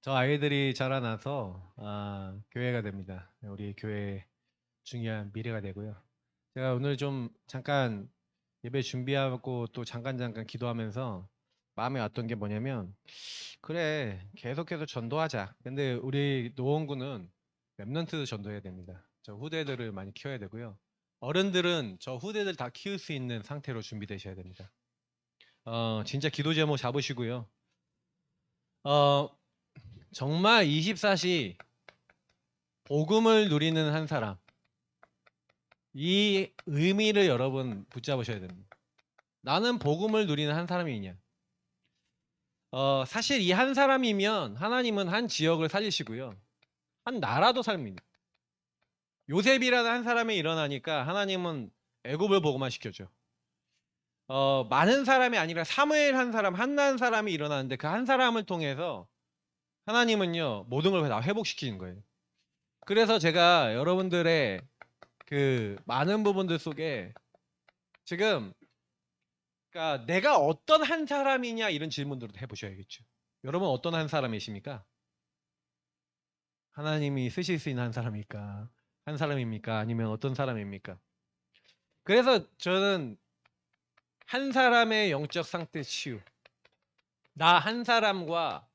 저 아이들이 자라나서 교회가 됩니다. 우리 교회 중요한 미래가 되고요. 제가 오늘 좀 잠깐 예배 준비하고 또 잠깐 기도하면서 마음에 왔던 게 뭐냐면, 그래 계속해서 전도하자. 근데 우리 노원구는 랩넌트 전도해야 됩니다. 저 후대들을 많이 키워야 되고요. 어른들은 저 후대들 다 키울 수 있는 상태로 준비되셔야 됩니다. 진짜 기도 제목 잡으시고요. 어, 정말 24시 복음을 누리는 한 사람. 이 의미를 여러분 붙잡으셔야 됩니다. 나는 복음을 누리는 한 사람이냐. 사실 이 한 사람이면 하나님은 한 지역을 살리시고요. 한 나라도 살립니다. 요셉이라는 한 사람이 일어나니까 하나님은 애굽을 복음화 시켜줘. 많은 사람이 아니라 사무엘 한 사람, 한나 한 사람이 일어나는데 그 한 사람을 통해서 하나님은요, 모든 걸 다 회복시키는 거예요. 그래서 제가 여러분들의 그 많은 부분들 속에 지금, 그러니까 내가 어떤 한 사람이냐 이런 질문들을 해보셔야겠죠. 여러분 어떤 한 사람이십니까? 하나님이 쓰실 수 있는 한 사람입니까? 한 사람입니까? 아니면 어떤 사람입니까? 그래서 저는 한 사람의 영적 상태 치유, 나 한 사람과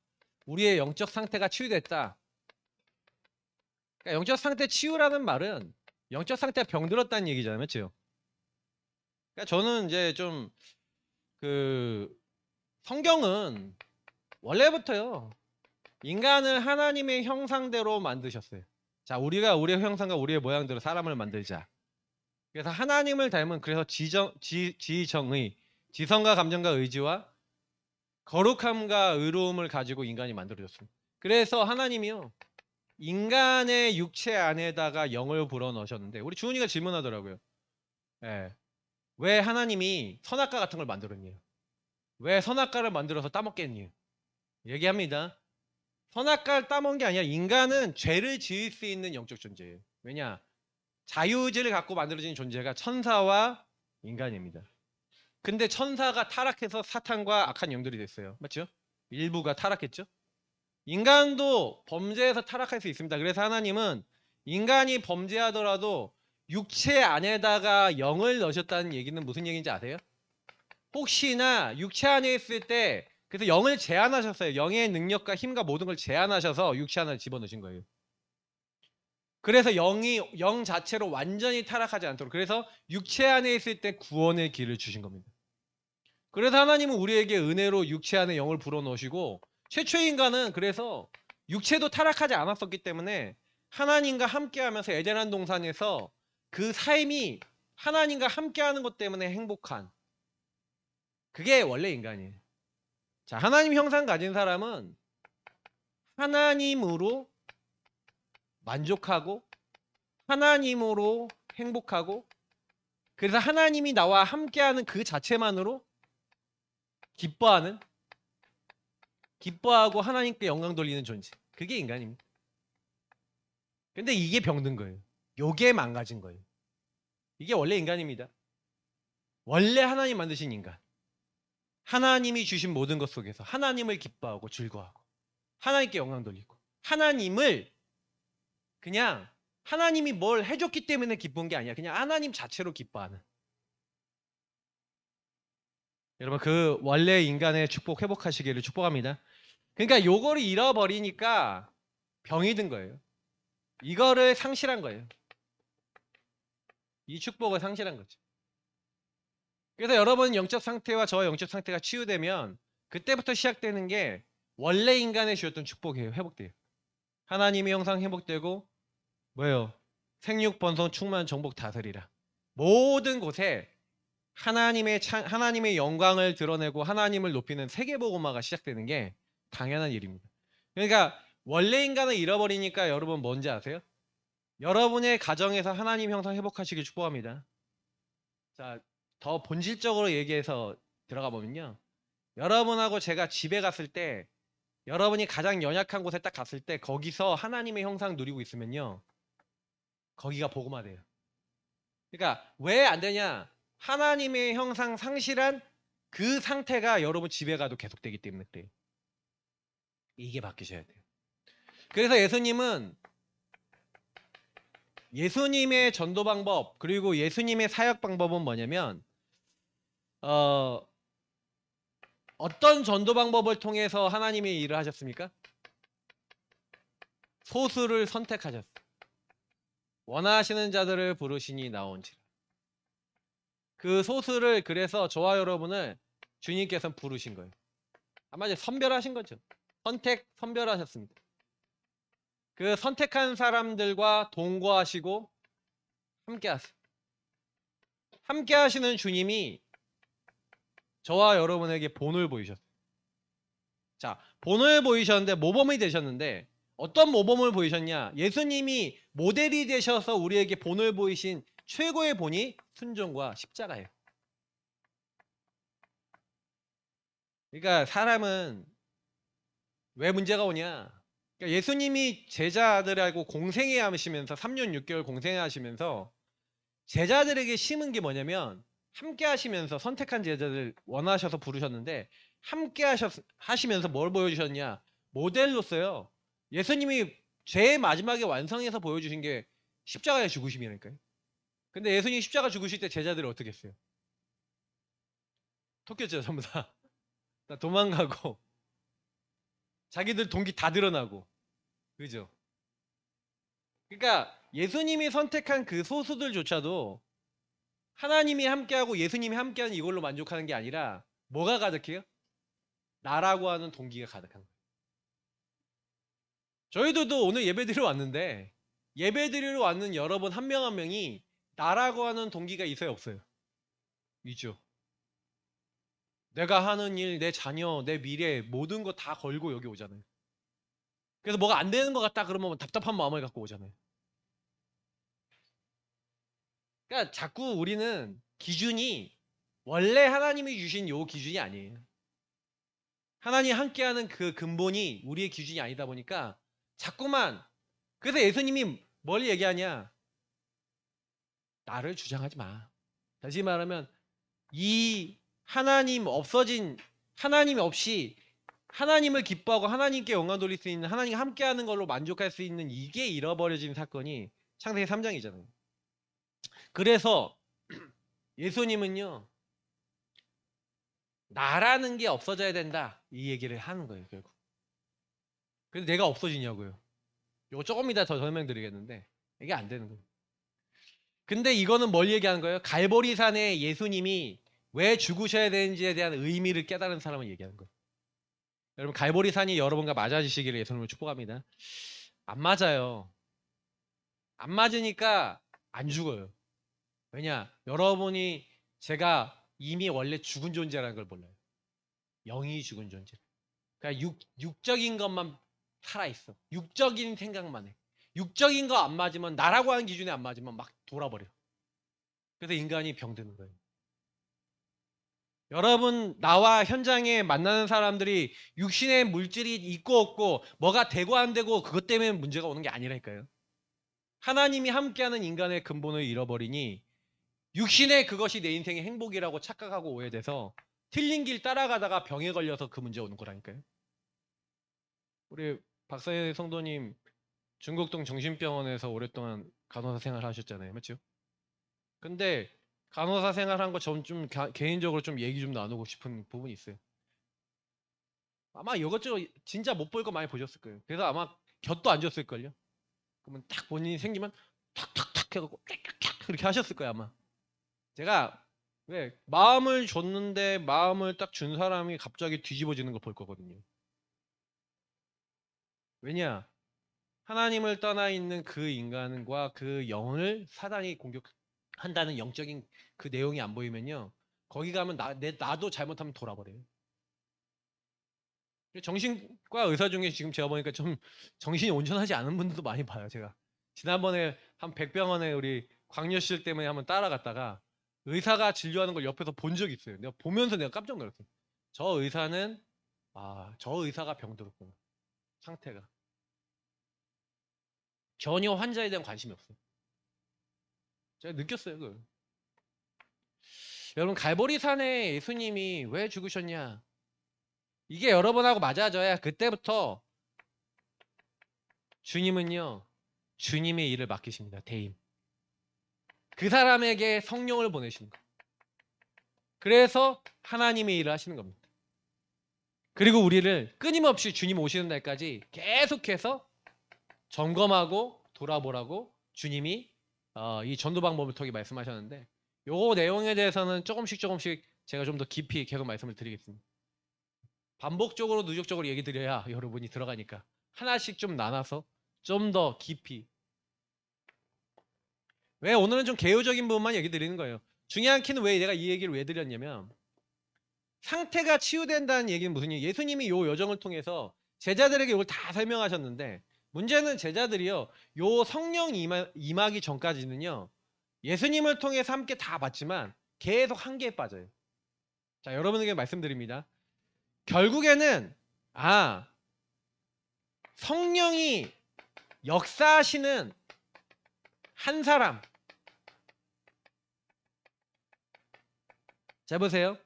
우리의 영적 상태가 치유됐다. 그러니까 영적 상태 치유라는 말은 영적 상태가 병들었다는 얘기잖아요, 맞죠? 그러니까 저는 이제 좀 그 성경은 원래부터요, 인간을 하나님의 형상대로 만드셨어요. 자, 우리가 우리의 형상과 우리의 모양대로 사람을 만들자. 그래서 하나님을 닮은, 그래서 지정의, 지성과 감정과 의지와 거룩함과 의로움을 가지고 인간이 만들어졌습니다. 그래서 하나님이요, 인간의 육체 안에다가 영을 불어넣으셨는데, 우리 주은이가 질문하더라고요. 예. 왜 하나님이 선악과 같은 걸 만들었니? 왜 선악과를 만들어서 따먹겠니? 얘기합니다. 선악과를 따먹은 게 아니라 인간은 죄를 지을 수 있는 영적 존재예요. 왜냐? 자유의지를 갖고 만들어진 존재가 천사와 인간입니다. 근데 천사가 타락해서 사탄과 악한 영들이 됐어요. 맞죠? 일부가 타락했죠? 인간도 범죄에서 타락할 수 있습니다. 그래서 하나님은 인간이 범죄하더라도 육체 안에다가 영을 넣으셨다는 얘기는 무슨 얘기인지 아세요? 혹시나 육체 안에 있을 때, 그래서 영을 제한하셨어요. 영의 능력과 힘과 모든 걸 제한하셔서 육체 안에 집어넣으신 거예요. 그래서 영 자체로 완전히 타락하지 않도록, 그래서 육체 안에 있을 때 구원의 길을 주신 겁니다. 그래서 하나님은 우리에게 은혜로 육체 안에 영을 불어넣으시고, 최초의 인간은 그래서 육체도 타락하지 않았었기 때문에 하나님과 함께하면서 에덴한 동산에서 그 삶이 하나님과 함께하는 것 때문에 행복한, 그게 원래 인간이에요. 자, 하나님 형상 가진 사람은 하나님으로 만족하고 하나님으로 행복하고, 그래서 하나님이 나와 함께하는 그 자체만으로 기뻐하는, 기뻐하고 하나님께 영광 돌리는 존재. 그게 인간입니다. 근데 이게 병든 거예요. 요게 망가진 거예요. 이게 원래 인간입니다. 원래 하나님 만드신 인간. 하나님이 주신 모든 것 속에서 하나님을 기뻐하고 즐거워하고 하나님께 영광 돌리고, 하나님을 그냥, 하나님이 뭘 해줬기 때문에 기쁜 게 아니야. 그냥 하나님 자체로 기뻐하는. 여러분 그 원래 인간의 축복 회복하시기를 축복합니다. 그러니까 요거를 잃어버리니까 병이 든 거예요. 이거를 상실한 거예요. 이 축복을 상실한 거죠. 그래서 여러분 영적 상태와 저의 영적 상태가 치유되면 그때부터 시작되는 게 원래 인간에 주었던 축복이에요. 회복돼요. 하나님의 형상 회복되고, 뭐예요? 생육 번성 충만 정복 다스리라. 모든 곳에 하나님의 영광을 드러내고 하나님을 높이는 세계복음화가 시작되는 게 당연한 일입니다. 그러니까 원래 인간을 잃어버리니까 여러분 뭔지 아세요? 여러분의 가정에서 하나님 형상 회복하시길 축복합니다. 자, 더 본질적으로 얘기해서 들어가 보면요, 여러분하고 제가 집에 갔을 때, 여러분이 가장 연약한 곳에 딱 갔을 때 거기서 하나님의 형상 누리고 있으면요, 거기가 복음화돼요. 그러니까 왜 안 되냐? 하나님의 형상 상실한 그 상태가 여러분 집에 가도 계속되기 때문에 그래요. 이게 바뀌셔야 돼요. 그래서 예수님의 전도 방법 그리고 예수님의 사역 방법은 뭐냐면 어떤 전도 방법을 통해서 하나님이 일을 하셨습니까? 소수를 선택하셨어요. 원하시는 자들을 부르시니 나온지라. 그 소수를 그래서 저와 여러분을 주님께서 부르신 거예요. 아마 이제 선별하신 거죠. 선별하셨습니다. 그 선택한 사람들과 동거하시고 함께 하세요. 함께 하시는 주님이 저와 여러분에게 본을 보이셨어요. 자, 본을 보이셨는데 모범이 되셨는데 어떤 모범을 보이셨냐? 예수님이 모델이 되셔서 우리에게 본을 보이신 최고의 본이 순종과 십자가예요. 그러니까 사람은 왜 문제가 오냐? 그러니까 예수님이 제자들하고 공생애 하시면서 3년 6개월 공생애 하시면서 제자들에게 심은 게 뭐냐면 함께 하시면서 선택한 제자들 원하셔서 부르셨는데 함께 하시면서 뭘 보여주셨냐? 모델로서요. 예수님이 제일 마지막에 완성해서 보여주신 게 십자가의 죽으심이라니까요. 근데 예수님이 십자가 죽으실 때 제자들이 어떻게 했어요? 토꼈죠, 전부 다. 다 도망가고 자기들 동기 다 드러나고 그죠? 그러니까 예수님이 선택한 그 소수들조차도 하나님이 함께하고 예수님이 함께하는 이걸로 만족하는 게 아니라 뭐가 가득해요? 나라고 하는 동기가 가득한 거예요. 저희들도 오늘 예배드리러 왔는데 예배드리러 왔는 여러분 한 명 한 명이 나라고 하는 동기가 있어요, 없어요? 있죠. 내가 하는 일, 내 자녀, 내 미래 모든 거 다 걸고 여기 오잖아요. 그래서 뭐가 안 되는 것 같다 그러면 답답한 마음을 갖고 오잖아요. 그러니까 자꾸 우리는 기준이 원래 하나님이 주신 요 기준이 아니에요. 하나님 함께하는 그 근본이 우리의 기준이 아니다 보니까 자꾸만 그래서 예수님이 뭘 얘기하냐? 나를 주장하지 마. 다시 말하면 이 하나님 없이 하나님을 기뻐하고 하나님께 영광 돌릴 수 있는 하나님과 함께하는 걸로 만족할 수 있는 이게 잃어버려진 사건이 창세기 3장이잖아요. 그래서 예수님은요. 나라는 게 없어져야 된다. 이 얘기를 하는 거예요, 결국. 그래서 내가 없어지냐고요. 이거 조금 이따 더 설명드리겠는데 이게 안 되는 거예요. 근데 이거는 뭘 얘기하는 거예요? 갈보리산에 예수님이 왜 죽으셔야 되는지에 대한 의미를 깨달은 사람을 얘기하는 거예요. 여러분 갈보리산이 여러분과 맞아지시기를 예수님을 축복합니다. 안 맞아요. 안 맞으니까 안 죽어요. 왜냐? 여러분이 제가 이미 원래 죽은 존재라는 걸 몰라요. 영이 죽은 존재. 그러니까 육적인 것만 살아있어. 육적인 생각만 해. 육적인 거 안 맞으면 나라고 하는 기준에 안 맞으면 막 돌아버려. 그래서 인간이 병드는 거예요. 여러분 나와 현장에 만나는 사람들이 육신의 물질이 있고 없고 뭐가 되고 안 되고 그것 때문에 문제가 오는 게 아니라니까요. 하나님이 함께하는 인간의 근본을 잃어버리니 육신의 그것이 내 인생의 행복이라고 착각하고 오해돼서 틀린 길 따라가다가 병에 걸려서 그 문제 오는 거라니까요. 우리 박사의 성도님 중국동 정신병원에서 오랫동안 간호사 생활하셨잖아요. 맞죠? 근데 간호사 생활한 거 좀 개인적으로 좀 얘기 좀 나누고 싶은 부분이 있어요. 아마 이것저것 진짜 못 볼 거 많이 보셨을 거예요. 그래서 아마 곁도 안 줬을걸요. 그러면 딱 본인이 생기면 탁탁탁 해갖고 탁탁탁 이렇게 하셨을 거예요 아마. 제가 왜 마음을 줬는데 마음을 딱 준 사람이 갑자기 뒤집어지는 걸 볼 거거든요. 왜냐? 하나님을 떠나 있는 그 인간과 그 영을 사단이 공격한다는 영적인 그 내용이 안 보이면요. 거기 가면 나도 잘못하면 돌아버려요. 정신과 의사 중에 지금 제가 보니까 좀 정신이 온전하지 않은 분들도 많이 봐요, 제가. 지난번에 한 백병원에 우리 광녀실 때문에 한번 따라갔다가 의사가 진료하는 걸 옆에서 본 적이 있어요. 내가 보면서 내가 깜짝 놀랐어요. 저 의사가 병들었구나. 상태가. 전혀 환자에 대한 관심이 없어요. 제가 느꼈어요, 그걸. 여러분 갈보리산에 예수님이 왜 죽으셨냐? 이게 여러분하고 맞아져야 그때부터 주님은요. 주님의 일을 맡기십니다. 대임. 그 사람에게 성령을 보내시는 거예요. 그래서 하나님의 일을 하시는 겁니다. 그리고 우리를 끊임없이 주님 오시는 날까지 계속해서 점검하고 돌아보라고 주님이 이 전도 방법을 통해 말씀하셨는데 요 내용에 대해서는 조금씩 제가 좀 더 깊이 계속 말씀을 드리겠습니다. 반복적으로 누적적으로 얘기 드려야 여러분이 들어가니까 하나씩 좀 나눠서 좀 더 깊이. 왜 오늘은 좀 개요적인 부분만 얘기 드리는 거예요. 중요한 키는 왜 내가 이 얘기를 왜 드렸냐면 상태가 치유된다는 얘기는 무슨 얘기? 예수님이 요 여정을 통해서 제자들에게 이걸 다 설명하셨는데 문제는 제자들이요. 요 성령 임하기 전까지는요. 예수님을 통해서 함께 다 봤지만 계속 한계에 빠져요. 자, 여러분에게 말씀드립니다. 결국에는 성령이 역사하시는 한 사람. 자, 보세요.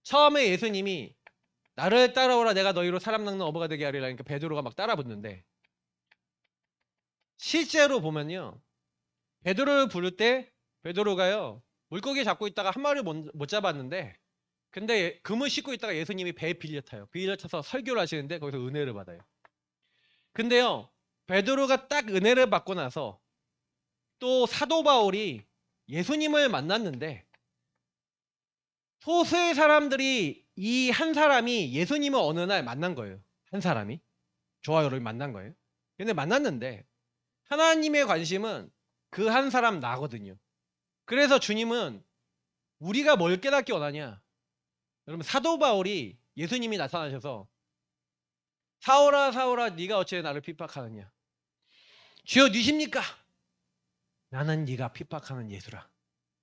처음에 예수님이 나를 따라오라 내가 너희로 사람 낚는 어부가 되게 하리라 그러니까 베드로가 막 따라붙는데 실제로 보면요. 베드로를 부를 때 베드로가요. 물고기 잡고 있다가 한 마리를 못 잡았는데 근데 금을 싣고 있다가 예수님이 배에 빌려 타요. 빌려 타서 설교를 하시는데 거기서 은혜를 받아요. 근데요. 베드로가 딱 은혜를 받고 나서 또 사도 바울이 예수님을 만났는데 소수의 사람들이 이 한 사람이 예수님을 어느 날 만난 거예요. 한 사람이. 저와 여러분이 만난 거예요. 근데 만났는데 하나님의 관심은 그 한 사람 나거든요. 그래서 주님은 우리가 뭘 깨닫기 원하냐. 여러분 사도 바울이 예수님이 나타나셔서 사울아 사울아 네가 어찌 나를 핍박하느냐. 주여 니십니까? 나는 네가 핍박하는 예수라.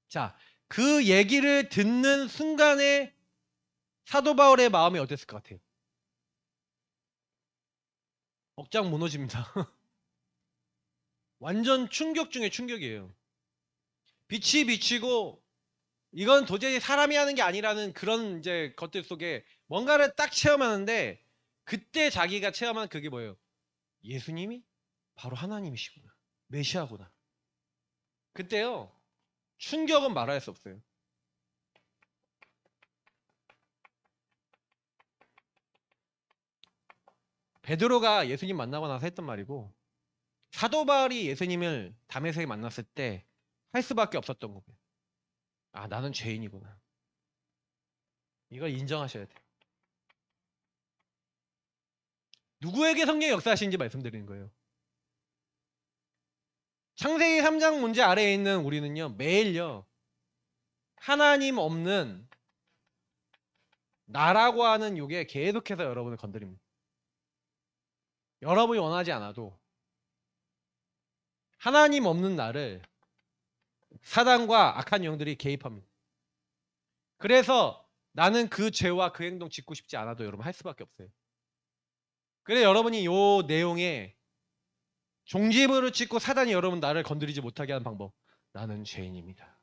자, 그 얘기를 듣는 순간에 사도 바울의 마음이 어땠을 것 같아요? 억장 무너집니다. 완전 충격 중에 충격이에요. 빛이 비치고 이건 도저히 사람이 하는 게 아니라는 그런 이제 것들 속에 뭔가를 딱 체험하는데 그때 자기가 체험한 그게 뭐예요? 예수님이 바로 하나님이시구나. 메시아구나. 그때요. 충격은 말할 수 없어요. 베드로가 예수님 만나고 나서 했던 말이고 사도 바울이 예수님을 담에색에 만났을 때 할 수밖에 없었던 거예요. 나는 죄인이구나. 이걸 인정하셔야 돼요. 누구에게 성령의 역사하시는지 말씀드리는 거예요. 창세기 3장 문제 아래에 있는 우리는요. 매일요. 하나님 없는 나라고 하는 욕에 계속해서 여러분을 건드립니다. 여러분이 원하지 않아도 하나님 없는 나를 사단과 악한 영들이 개입합니다. 그래서 나는 그 죄와 그 행동 짓고 싶지 않아도 여러분 할 수밖에 없어요. 그래 여러분이 이 내용에 종지부를 찍고 사단이 여러분 나를 건드리지 못하게 하는 방법. 나는 죄인입니다.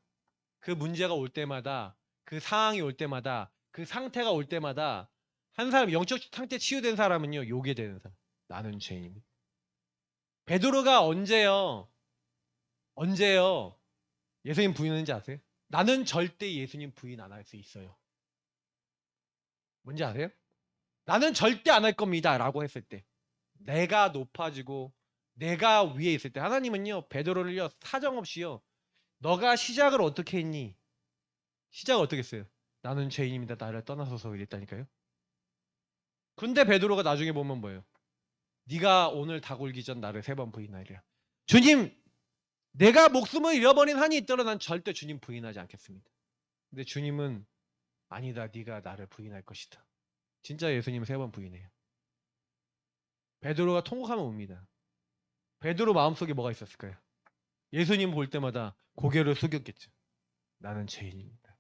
그 문제가 올 때마다 그 상황이 올 때마다 그 상태가 올 때마다 한 사람 영적 상태 치유된 사람은요. 요게 되는 사람. 나는 죄인입니다. 베드로가 언제요 예수님 부인했는지 아세요? 나는 절대 예수님 부인 안 할 수 있어요. 뭔지 아세요? 나는 절대 안 할 겁니다 라고 했을 때 내가 높아지고 내가 위에 있을 때 하나님은요 베드로를요 사정없이요 너가 시작을 어떻게 했니? 시작을 어떻게 했어요? 나는 죄인입니다 나를 떠나소서 이랬다니까요. 근데 베드로가 나중에 보면 뭐예요? 네가 오늘 닭 울기 전 나를 3번 부인하리라. 주님 내가 목숨을 잃어버린 한이 있더라도 난 절대 주님 부인하지 않겠습니다. 근데 주님은 아니다 네가 나를 부인할 것이다. 진짜 예수님은 3번 부인해요. 베드로가 통곡하면 옵니다. 베드로 마음속에 뭐가 있었을까요? 예수님 볼 때마다 고개를 숙였겠죠. 나는 죄인입니다.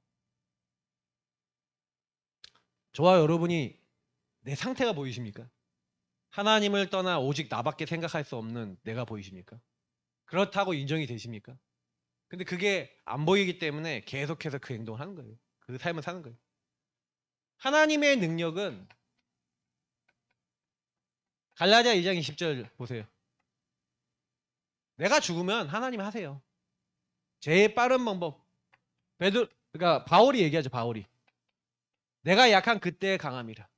저와 여러분이 내 상태가 보이십니까? 하나님을 떠나 오직 나밖에 생각할 수 없는 내가 보이십니까? 그렇다고 인정이 되십니까? 근데 그게 안 보이기 때문에 계속해서 그 행동을 하는 거예요. 그 삶을 사는 거예요. 하나님의 능력은 갈라디아 2장 20절 보세요. 내가 죽으면 하나님이 하세요. 제일 빠른 방법. 그러니까 바울이 얘기하죠. 바울이. 내가 약한 그때의 강함이라.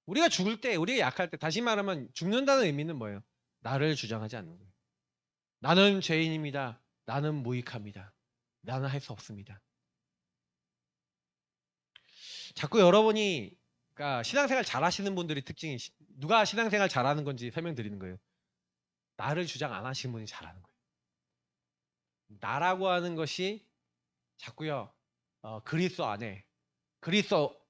우리가 죽을 때, 우리가 약할 때, 다시 말하면 죽는다는 의미는 뭐예요? 나를 주장하지 않는 거예요. 나는 죄인입니다. 나는 무익합니다. 나는 할 수 없습니다. 자꾸 여러분이 그러니까 신앙생활 잘하시는 분들이 특징이 누가 신앙생활 잘하는 건지 설명드리는 거예요. 나를 주장 안 하시는 분이 잘하는 거예요. 나라고 하는 것이 자꾸요 그리스도 안에 그리스도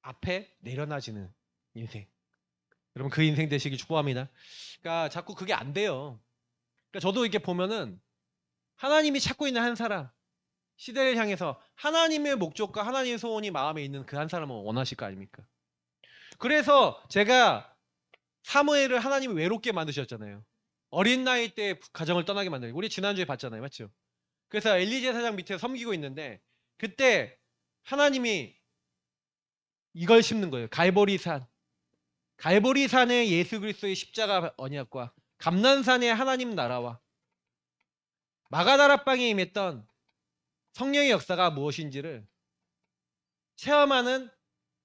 앞에 내려놔지는 인생. 여러분 그 인생 되시기 축복합니다. 그러니까 자꾸 그게 안 돼요. 그러니까 저도 이렇게 보면은 하나님이 찾고 있는 한 사람 시대를 향해서 하나님의 목적과 하나님의 소원이 마음에 있는 그 한 사람을 원하실 거 아닙니까? 그래서 제가 사무엘을 하나님이 외롭게 만드셨잖아요. 어린 나이 때 가정을 떠나게 만들고 우리 지난주에 봤잖아요. 맞죠? 그래서 엘리제 사장 밑에 섬기고 있는데 그때 하나님이 이걸 심는 거예요. 갈보리산. 갈보리산의 예수 그리스도의 십자가 언약과 감난산의 하나님 나라와 마가다락방에 임했던 성령의 역사가 무엇인지를 체험하는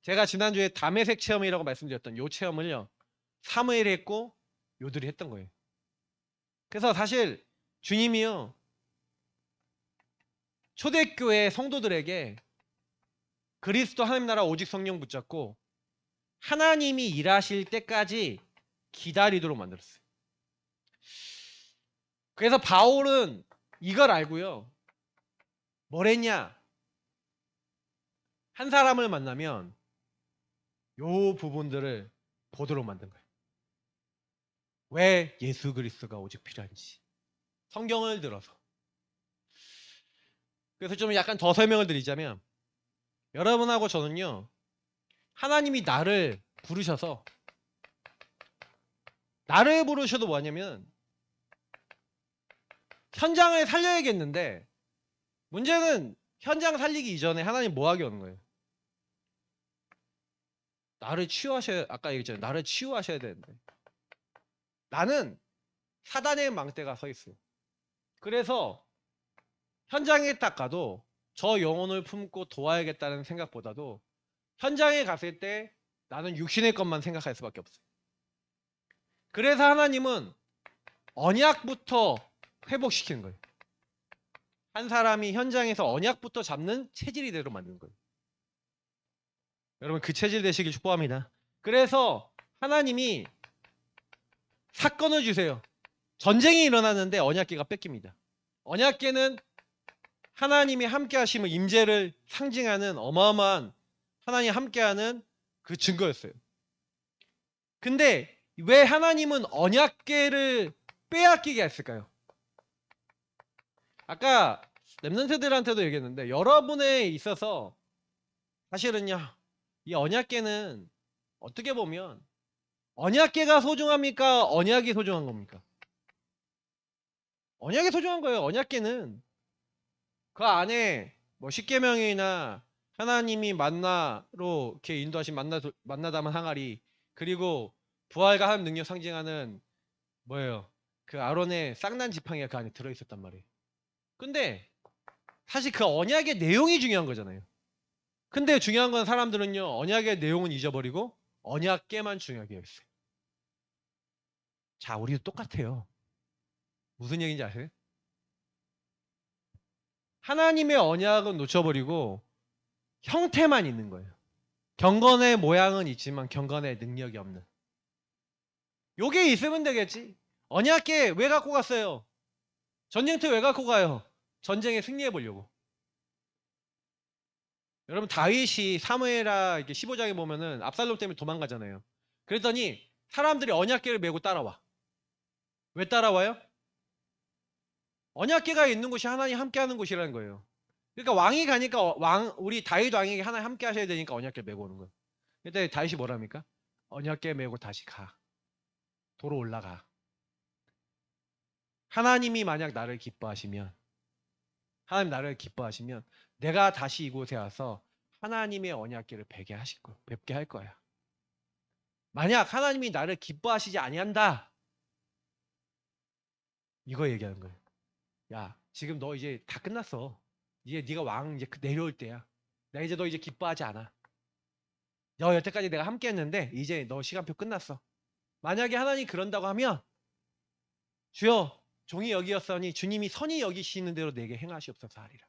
제가 지난주에 담에색 체험이라고 말씀드렸던 요 체험을요. 사무엘이 했고 요들이 했던 거예요. 그래서 사실 주님이요. 초대교회 성도들에게 그리스도 하나님 나라 오직 성령 붙잡고 하나님이 일하실 때까지 기다리도록 만들었어요. 그래서 바울은 이걸 알고요. 뭘 했냐? 한 사람을 만나면 요 부분들을 보도록 만든 거예요. 왜 예수 그리스도가 오직 필요한지. 성경을 들어서. 그래서 좀 약간 더 설명을 드리자면 여러분하고 저는요. 하나님이 나를 부르셔서 나를 부르셔도 뭐냐면 현장을 살려야겠는데 문제는 현장 살리기 이전에 하나님 뭐 하게 오는 거예요? 나를 치유하셔야 아까 얘기했잖아요. 나를 치유하셔야 되는데 나는 사단의 망대가 서 있어요. 그래서 현장에 딱 가도 저 영혼을 품고 도와야겠다는 생각보다도 현장에 갔을 때 나는 육신의 것만 생각할 수밖에 없어요. 그래서 하나님은 언약부터 회복시키는 거예요. 한 사람이 현장에서 언약부터 잡는 체질이 되도록 만드는 거예요. 여러분 그 체질 되시길 축복합니다. 그래서 하나님이 사건을 주세요. 전쟁이 일어났는데 언약궤가 뺏깁니다. 언약궤는 하나님이 함께 하심을 임재를 상징하는 어마어마한 하나님 함께하는 그 증거였어요. 근데 왜 하나님은 언약궤를 빼앗기게 했을까요? 아까 랩런트들한테도 얘기했는데 여러분에 있어서 사실은요 이 언약궤는 어떻게 보면 언약궤가 소중합니까? 언약이 소중한 겁니까? 언약이 소중한 거예요. 언약궤는 그 안에 뭐 십계명이나 하나님이 만나로 이렇게 인도하신 만나다만 항아리 그리고 부활과 하나님 능력 상징하는 뭐예요? 그 아론의 쌍난 지팡이가 그 안에 들어있었단 말이에요. 근데 사실 그 언약의 내용이 중요한 거잖아요. 근데 중요한 건 사람들은요 언약의 내용은 잊어버리고 언약궤만 중요하게 여겼어요. 자, 우리도 똑같아요. 무슨 얘기인지 아세요? 하나님의 언약은 놓쳐버리고 형태만 있는 거예요. 경건의 모양은 있지만 경건의 능력이 없는. 요게 있으면 되겠지. 언약궤 왜 갖고 갔어요? 전쟁터 왜 갖고 가요? 전쟁에 승리해 보려고. 여러분 다윗이 사무엘하 이렇게 15장에 보면은 압살롬 때문에 도망가잖아요. 그랬더니 사람들이 언약궤를 메고 따라와. 왜 따라와요? 언약궤가 있는 곳이 하나님 함께하는 곳이라는 거예요. 그러니까 왕이 가니까 우리 다윗 왕에게 하나님 함께 하셔야 되니까 언약궤 메고 오는 거예요. 그때 다윗이 뭐랍니까? 언약궤 메고 다시 가. 도로 올라가. 하나님이 만약 나를 기뻐하시면, 하나님 나를 기뻐하시면 내가 다시 이곳에 와서 하나님의 언약궤를 뵙게 할 거야. 만약 하나님이 나를 기뻐하시지 아니한다, 이거 얘기하는 거예요. 야, 지금 너 이제 다 끝났어. 이제 네가 왕 이제 내려올 때야. 나 이제 너 이제 기뻐하지 않아. 너 여태까지 내가 함께 했는데 이제 너 시간표 끝났어. 만약에 하나님이 그런다고 하면, 주여 종이 여기였으니 주님이 선히 여기시는 대로 내게 행하시옵소서 하리라.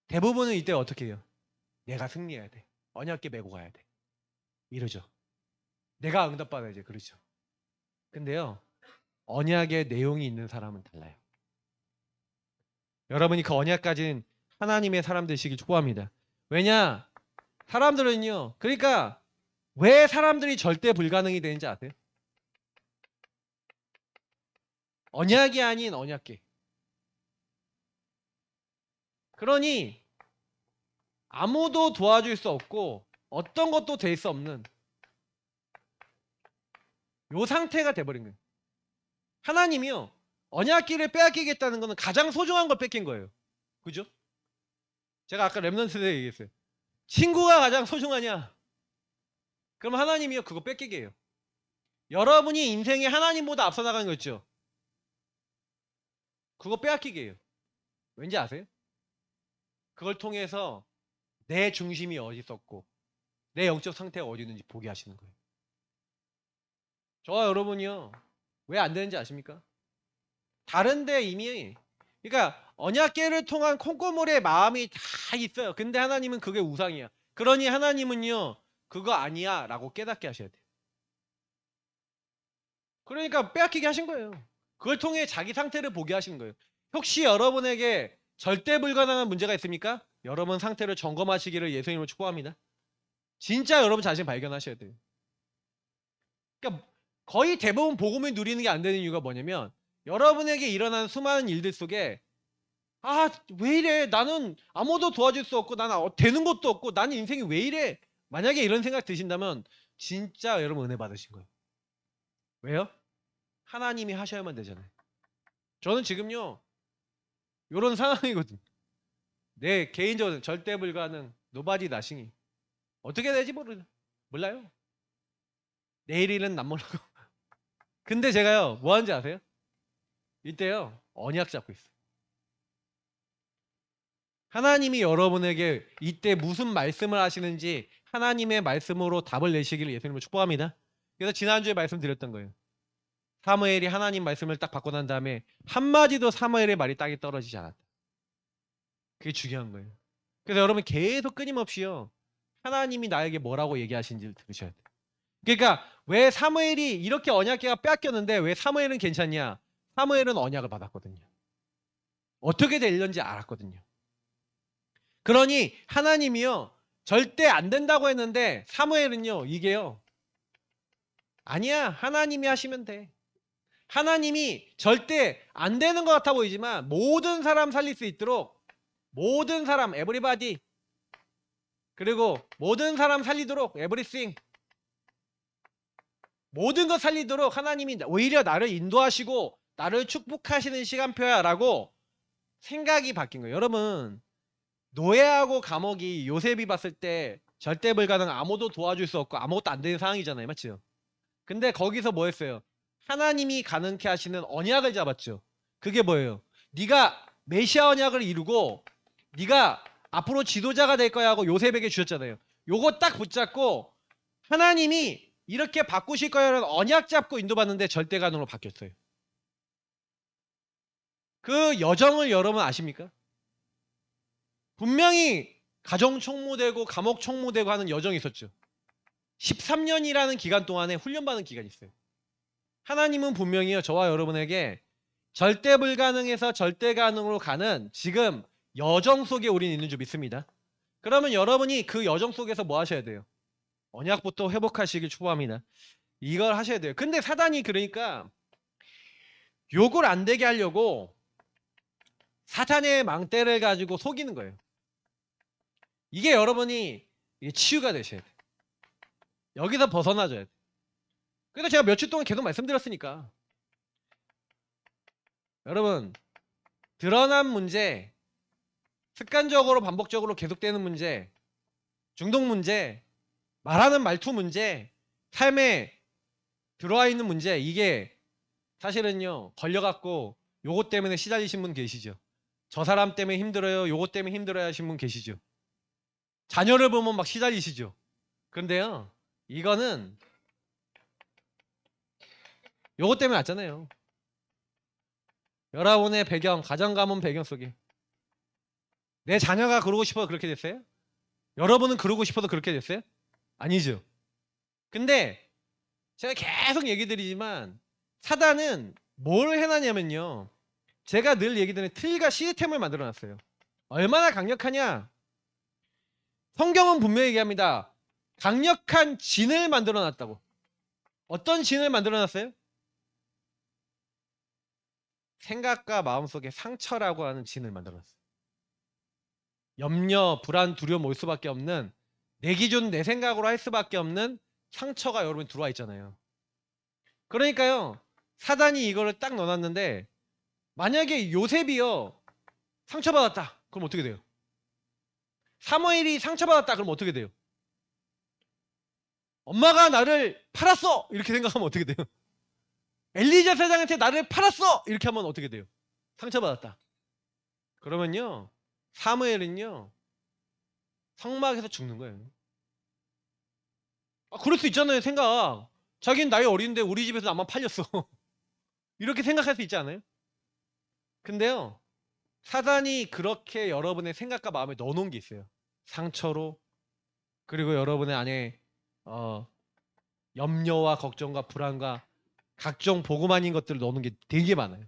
대부분은 이때 어떻게 해요? 내가 승리해야 돼. 언약궤 메고 가야 돼. 이러죠. 내가 응답받아야지. 그러죠. 근데요, 언약의 내용이 있는 사람은 달라요. 여러분이 그 언약 가진 하나님의 사람 되시길 축복합니다. 왜냐? 사람들은요, 그러니까 왜 사람들이 절대 불가능이 되는지 아세요? 언약이 아닌 언약궤. 그러니 아무도 도와줄 수 없고 어떤 것도 될 수 없는 요 상태가 돼버린 거예요. 하나님이요, 언약궤를 빼앗기겠다는 것은 가장 소중한 걸 뺏긴 거예요. 그죠? 제가 아까 렘넌트 때 얘기했어요. 친구가 가장 소중하냐? 그럼 하나님이요, 그거 뺏기게 해요. 여러분이 인생에 하나님보다 앞서 나가는 거 있죠? 그거 빼앗기게 해요. 왠지 아세요? 그걸 통해서 내 중심이 어디 있었고 내 영적 상태가 어디 있는지 보게 하시는 거예요. 저와 여러분이요, 왜 안 되는지 아십니까? 다른데 이미, 그러니까 언약궤를 통한 콩고물의 마음이 다 있어요. 근데 하나님은 그게 우상이야. 그러니 하나님은요, 그거 아니야 라고 깨닫게 하셔야 돼요. 그러니까 빼앗기게 하신 거예요. 그걸 통해 자기 상태를 보게 하신 거예요. 혹시 여러분에게 절대 불가능한 문제가 있습니까? 여러분 상태를 점검하시기를 예수님으로 축복합니다. 진짜 여러분 자신 발견하셔야 돼요. 그러니까 거의 대부분 복음을 누리는 게 안 되는 이유가 뭐냐면, 여러분에게 일어나는 수많은 일들 속에 왜 이래? 나는 아무도 도와줄 수 없고 나는 되는 것도 없고 나는 인생이 왜 이래? 만약에 이런 생각 드신다면 진짜 여러분 은혜 받으신 거예요. 왜요? 하나님이 하셔야만 되잖아요. 저는 지금요, 이런 상황이거든요. 내 개인적으로 절대 불가능, 노바디 나싱이 어떻게 될지 몰라요. 내일 일은 남 모르고. 근데 제가요, 뭐 하는지 아세요? 이때요, 언약 잡고 있어요. 하나님이 여러분에게 이때 무슨 말씀을 하시는지 하나님의 말씀으로 답을 내시기를 예수님으로 축복합니다. 그래서 지난주에 말씀드렸던 거예요. 사무엘이 하나님 말씀을 딱 받고 난 다음에 한마디도 사무엘의 말이 땅에 떨어지지 않았다. 그게 중요한 거예요. 그래서 여러분 계속 끊임없이요, 하나님이 나에게 뭐라고 얘기하신지를 들으셔야 돼요. 그러니까 왜 사무엘이 이렇게 언약궤가 뺏겼는데 왜 사무엘은 괜찮냐? 사무엘은 언약을 받았거든요. 어떻게 될런지 알았거든요. 그러니 하나님이요, 절대 안 된다고 했는데 사무엘은요, 이게요, 아니야, 하나님이 하시면 돼. 하나님이 절대 안 되는 것 같아 보이지만 모든 사람 살릴 수 있도록, 모든 사람 everybody, 그리고 모든 사람 살리도록 everything, 모든 것 살리도록 하나님이 오히려 나를 인도하시고 나를 축복하시는 시간표야 라고 생각이 바뀐 거예요. 여러분, 노예하고 감옥이 요셉이 봤을 때 절대 불가능, 아무도 도와줄 수 없고 아무것도 안 되는 상황이잖아요. 맞죠? 근데 거기서 뭐 했어요? 하나님이 가능케 하시는 언약을 잡았죠. 그게 뭐예요? 네가 메시아 언약을 이루고 네가 앞으로 지도자가 될 거야 하고 요셉에게 주셨잖아요. 요거 딱 붙잡고 하나님이 이렇게 바꾸실 거야라는 언약 잡고 인도받는데 절대 가능으로 바뀌었어요. 그 여정을 여러분 아십니까? 분명히 가정 총무되고 감옥 총무되고 하는 여정이 있었죠. 13년이라는 기간 동안에 훈련받은 기간이 있어요. 하나님은 분명히요, 저와 여러분에게 절대 불가능에서 절대 가능으로 가는 지금 여정 속에 우리는 있는 줄 믿습니다. 그러면 여러분이 그 여정 속에서 뭐 하셔야 돼요? 언약부터 회복하시길 축복합니다. 이걸 하셔야 돼요. 근데 사단이 그러니까 욕을 안 되게 하려고 사탄의 망대를 가지고 속이는 거예요. 이게 여러분이 이게 치유가 되셔야 돼요. 여기서 벗어나줘야 돼요. 그래서 제가 며칠 동안 계속 말씀드렸으니까. 여러분, 드러난 문제, 습관적으로 반복적으로 계속되는 문제, 중독 문제, 말하는 말투 문제, 삶에 들어와 있는 문제, 이게 사실은요 걸려갖고 요것 때문에 시달리신 분 계시죠. 저 사람 때문에 힘들어요, 요것 때문에 힘들어야 하신 분 계시죠. 자녀를 보면 막 시달리시죠. 그런데요 이거는 요것 때문에 왔잖아요. 여러분의 배경, 가정 가문 배경 속에 내 자녀가 그러고 싶어서 그렇게 됐어요? 여러분은 그러고 싶어서 그렇게 됐어요? 아니죠. 근데 제가 계속 얘기 드리지만 사단은 뭘 해놨냐면요, 제가 늘 얘기 드리는 틀과 시스템을 만들어 놨어요. 얼마나 강력하냐? 성경은 분명히 얘기합니다. 강력한 진을 만들어 놨다고. 어떤 진을 만들어 놨어요? 생각과 마음속에 상처라고 하는 진을 만들어 놨어요. 염려, 불안, 두려움 올 수밖에 없는, 내 기준 내 생각으로 할 수밖에 없는 상처가 여러분 들어와 있잖아요. 그러니까요 사단이 이거를 딱 넣어놨는데, 만약에 요셉이요 상처받았다 그럼 어떻게 돼요? 사무엘이 상처받았다 그럼 어떻게 돼요? 엄마가 나를 팔았어 이렇게 생각하면 어떻게 돼요? 엘리자 사장한테 나를 팔았어 이렇게 하면 어떻게 돼요? 상처받았다. 그러면요 사무엘은요 성막에서 죽는 거예요. 그럴 수 있잖아요. 생각, 자기는 나이 어린데 우리 집에서 나만 팔렸어 이렇게 생각할 수 있지 않아요? 근데요 사단이 그렇게 여러분의 생각과 마음에 넣어놓은 게 있어요. 상처로, 그리고 여러분의 안에 염려와 걱정과 불안과 각종 보고 아닌 것들을 넣는 게 되게 많아요.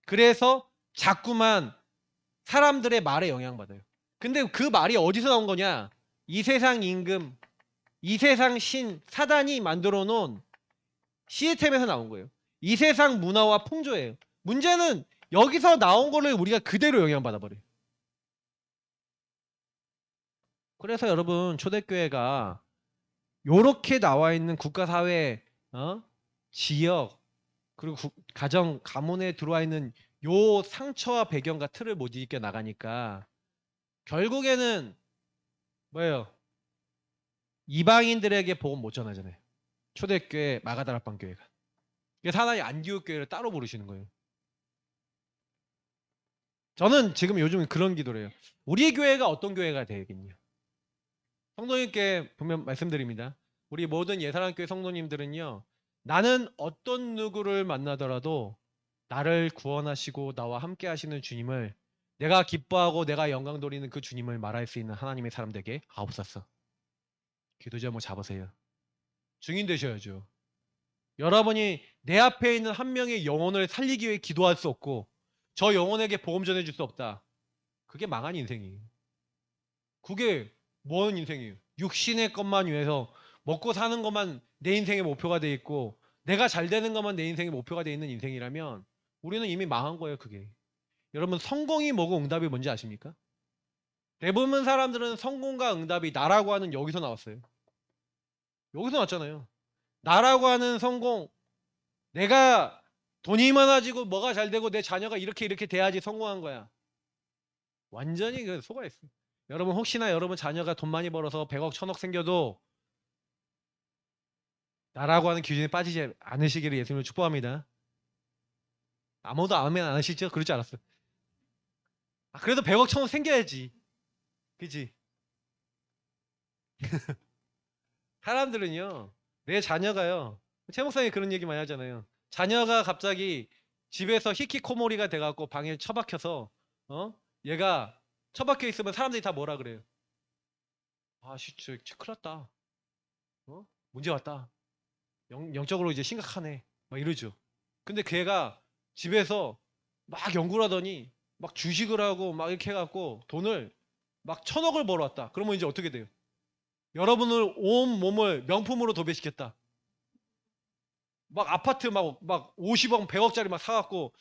그래서 자꾸만 사람들의 말에 영향받아요. 근데 그 말이 어디서 나온 거냐? 이 세상 임금, 이 세상 신, 사단이 만들어 놓은 시스템에서 나온 거예요. 이 세상 문화와 풍조예요. 문제는 여기서 나온 거를 우리가 그대로 영향받아 버려요. 그래서 여러분 초대교회가 요렇게 나와 있는 국가 사회, 지역, 그리고 가정 가문에 들어와 있는 요 상처와 배경과 틀을 못 이겨 나가니까 결국에는 뭐예요? 이방인들에게 복음 못 전하잖아요. 초대교회, 마가다락방 교회가. 그래서 하나님 안디옥 교회를 따로 부르시는 거예요. 저는 지금 요즘 그런 기도를 해요. 우리 교회가 어떤 교회가 되겠냐? 성도님께 분명 말씀드립니다. 우리 모든 예사랑교회 성도님들은요, 나는 어떤 누구를 만나더라도 나를 구원하시고 나와 함께 하시는 주님을, 내가 기뻐하고 내가 영광 돌리는 그 주님을 말할 수 있는 하나님의 사람 되게 하옵소서. 기도 제목 잡으세요. 증인 되셔야죠. 여러분이 내 앞에 있는 한 명의 영혼을 살리기 위해 기도할 수 없고 저 영혼에게 복음 전해줄 수 없다. 그게 망한 인생이에요. 그게 뭔 인생이에요? 육신의 것만 위해서 먹고 사는 것만 내 인생의 목표가 돼 있고 내가 잘 되는 것만 내 인생의 목표가 돼 있는 인생이라면 우리는 이미 망한 거예요. 그게. 여러분 성공이 뭐고 응답이 뭔지 아십니까? 대부분 사람들은 성공과 응답이 나라고 하는 여기서 나왔어요. 여기서 나왔잖아요. 나라고 하는 성공, 내가 돈이 많아지고 뭐가 잘 되고 내 자녀가 이렇게 이렇게 돼야지 성공한 거야. 완전히 그 속아 있어요. 여러분 혹시나 여러분 자녀가 돈 많이 벌어서 100억 1000억 생겨도 나라고 하는 기준에 빠지지 않으시기를 예수님을 축복합니다. 아무도 아멘 안 하시죠? 그러지 않았어요. 그래도 100억 1000억 생겨야지. 그지? 사람들은요 내 자녀가요, 최 목사님 그런 얘기 많이 하잖아요. 자녀가 갑자기 집에서 히키코모리가 돼갖고 방에 처박혀서 얘가 처박혀 있으면 사람들이 다 뭐라 그래요? 진짜 큰일 났다. 문제 왔다. 영적으로 이제 심각하네. 막 이러죠. 근데 걔가 집에서 막 연구를 하더니 막 주식을 하고 막 이렇게 해갖고 돈을 막 1000억을 벌어왔다. 그러면 이제 어떻게 돼요? 여러분을 온 몸을 명품으로 도배시켰다. 막 아파트 막 50억, 100억짜리 막 사갖고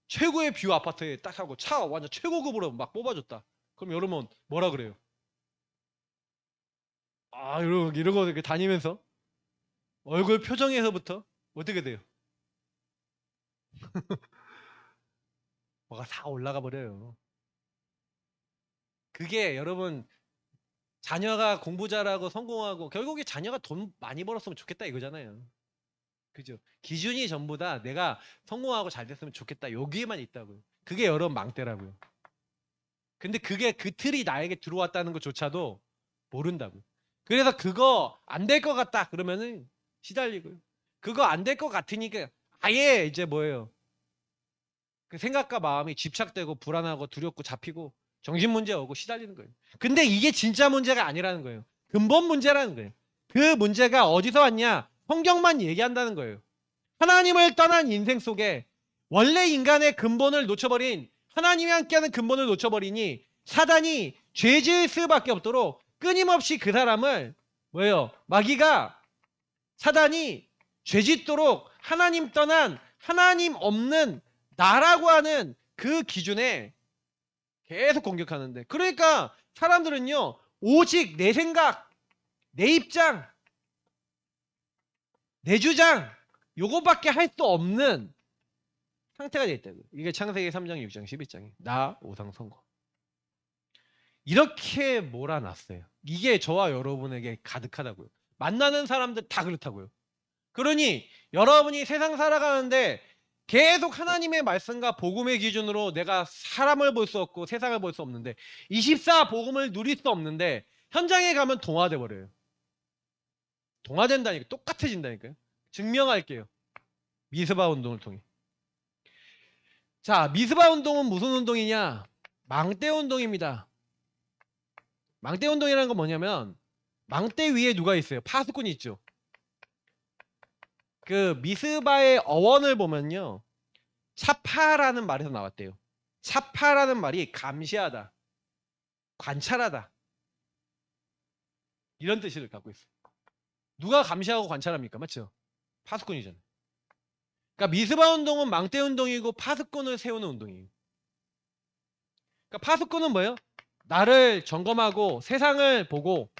최고의 뷰 아파트에 딱 하고 차 완전 최고급으로 막 뽑아줬다. 그럼 여러분 뭐라 그래요? 이러고 이렇게 다니면서 얼굴 표정에서부터 어떻게 돼요? 뭐가 다 올라가 버려요. 그게 여러분 자녀가 공부 잘하고 성공하고 결국에 자녀가 돈 많이 벌었으면 좋겠다 이거잖아요. 그죠? 기준이 전부 다 내가 성공하고 잘 됐으면 좋겠다 여기에만 있다고요. 그게 여러분 망대라고요. 근데 그게 그 틀이 나에게 들어왔다는 것조차도 모른다고요. 그래서 그거 안 될 것 같다 그러면은 시달리고요. 그거 안 될 것 같으니까 아예 이제 뭐예요? 그 생각과 마음이 집착되고 불안하고 두렵고 잡히고 정신 문제 오고 시달리는 거예요. 근데 이게 진짜 문제가 아니라는 거예요. 근본 문제라는 거예요. 그 문제가 어디서 왔냐? 성경만 얘기한다는 거예요. 하나님을 떠난 인생 속에 원래 인간의 근본을 놓쳐버린 하나님이 함께하는 근본을 놓쳐버리니 사단이 죄 지을 수밖에 없도록 끊임없이 그 사람을 뭐예요? 마귀가 사단이 죄 짓도록 하나님 떠난 하나님 없는 나라고 하는 그 기준에 계속 공격하는데 그러니까 사람들은요 오직 내 생각, 내 입장, 내 주장 요거밖에 할 수 없는 상태가 돼 있다고요. 이게 창세기 3장, 6장, 11장이 나 우상 선거. 이렇게 몰아놨어요. 이게 저와 여러분에게 가득하다고요. 만나는 사람들 다 그렇다고요. 그러니 여러분이 세상 살아가는데 계속 하나님의 말씀과 복음의 기준으로 내가 사람을 볼 수 없고 세상을 볼 수 없는데 24 복음을 누릴 수 없는데 현장에 가면 동화돼 버려요. 동화된다니까 똑같아진다니까요. 증명할게요. 미스바 운동을 통해. 자, 미스바 운동은 무슨 운동이냐? 망대 운동입니다. 망대 운동이라는 건 뭐냐면 망대 위에 누가 있어요? 파수꾼이 있죠. 그 미스바의 어원을 보면요. 차파라는 말에서 나왔대요. 차파라는 말이 감시하다, 관찰하다 이런 뜻을 갖고 있어요. 누가 감시하고 관찰합니까? 맞죠? 파수꾼이잖아요. 그러니까 미스바 운동은 망대 운동이고 파수꾼을 세우는 운동이에요. 그러니까 파수꾼은 뭐예요? 나를 점검하고 세상을 보고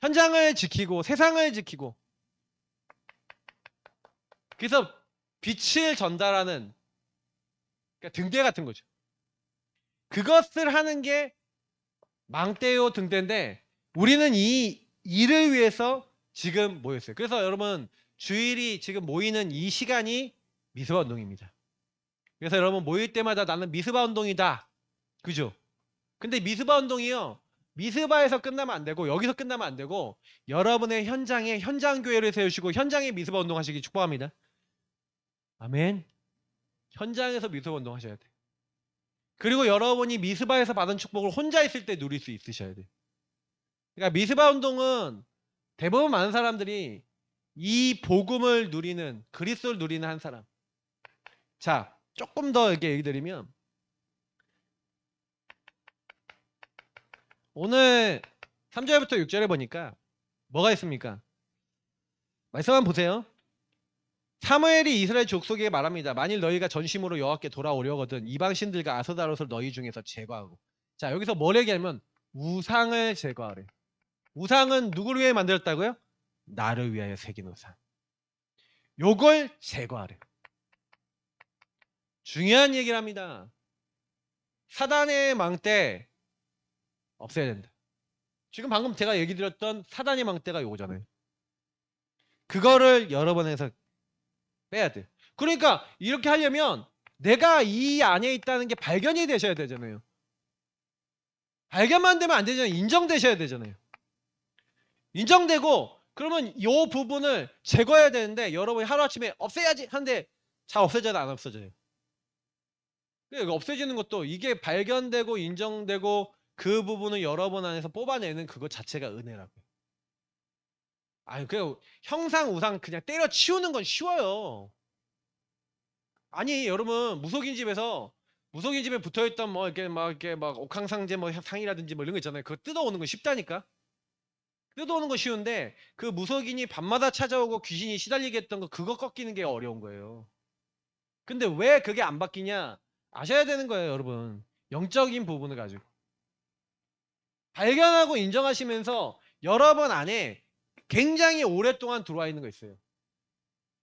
현장을 지키고 세상을 지키고 그래서 빛을 전달하는 그러니까 등대 같은 거죠. 그것을 하는 게 망대요 등대인데 우리는 이 일을 위해서 지금 모였어요. 그래서 여러분 주일이 지금 모이는 이 시간이 미스바 운동입니다. 그래서 여러분 모일 때마다 나는 미스바 운동이다. 그죠? 근데 미스바 운동이요. 미스바에서 끝나면 안 되고 여기서 끝나면 안 되고 여러분의 현장에 현장 교회를 세우시고 현장에 미스바 운동 하시기 축복합니다. 아멘. 현장에서 미스바 운동 하셔야 돼. 그리고 여러분이 미스바에서 받은 축복을 혼자 있을 때 누릴 수 있으셔야 돼. 그러니까 미스바 운동은 대부분 많은 사람들이 이 복음을 누리는 그리스도를 누리는 한 사람. 자, 조금 더 이렇게 얘기 드리면 오늘 3절부터 6절에 보니까 뭐가 있습니까? 말씀 한번 보세요. 사무엘이 이스라엘 족속에게 말합니다. 만일 너희가 전심으로 여호와께 돌아오려거든 이방 신들과 아스다롯을 너희 중에서 제거하고. 자, 여기서 뭘 얘기하면 우상을 제거하래. 우상은 누구를 위해 만들었다고요? 나를 위하여 새긴 우상. 요걸 제거하래. 중요한 얘기를 합니다. 사단의 망대 없애야 된다. 지금 방금 제가 얘기 드렸던 사단의 망대가 요거잖아요. 그거를 여러 번 해서 빼야 돼. 그러니까 이렇게 하려면 내가 이 안에 있다는 게 발견이 되셔야 되잖아요. 발견만 되면 안 되잖아요. 인정되셔야 되잖아요. 인정되고 그러면 이 부분을 제거해야 되는데 여러분이 하루아침에 없애야지 하는데 잘 없어져도 안 없어져요. 없애지는 것도 이게 발견되고 인정되고 그 부분을 여러분 안에서 뽑아내는 그것 자체가 은혜라고요. 아니 그냥 형상 우상 그냥 때려치우는 건 쉬워요. 아니 여러분 무속인 집에 붙어있던 뭐 이렇게 막 옥황상제 뭐 상이라든지 뭐 이런 거 있잖아요. 그거 뜯어오는 건 쉽다니까. 뜯어오는 거 쉬운데 그 무속인이 밤마다 찾아오고 귀신이 시달리게 했던 거 그거 꺾이는 게 어려운 거예요. 근데 왜 그게 안 바뀌냐? 아셔야 되는 거예요, 여러분. 영적인 부분을 가지고 발견하고 인정하시면서 여러분 안에 굉장히 오랫동안 들어와 있는 거 있어요.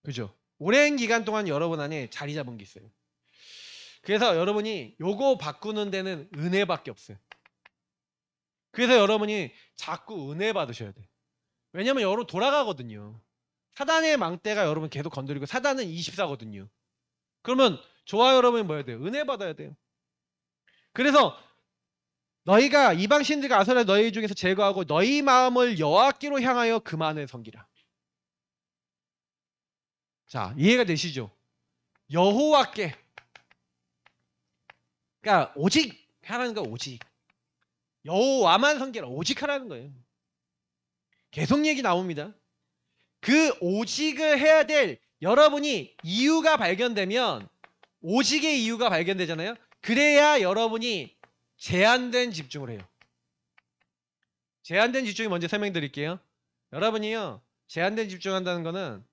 그죠? 오랜 기간 동안 여러분 안에 자리 잡은 게 있어요. 그래서 여러분이 요거 바꾸는 데는 은혜밖에 없어요. 그래서 여러분이 자꾸 은혜 받으셔야 돼요. 왜냐면 여러분 돌아가거든요. 사단의 망대가 여러분 계속 건드리고 사단은 24거든요. 그러면 저와 여러분이 뭐 해야 돼요? 은혜 받아야 돼요. 그래서 너희가 이방 신들과 아수라를 너희 중에서 제거하고 너희 마음을 여호와께로 향하여 그만을 섬기라. 자, 이해가 되시죠? 여호와께. 그러니까 오직 하라는 거 오직. 여호와만 섬기라. 오직 하라는 거예요. 계속 얘기 나옵니다. 그 오직을 해야 될 여러분이 이유가 발견되면 오직의 이유가 발견되잖아요. 그래야 여러분이 제한된 집중을 해요. 제한된 집중이 먼저 설명드릴게요. 여러분이요. 제한된 집중한다는 거는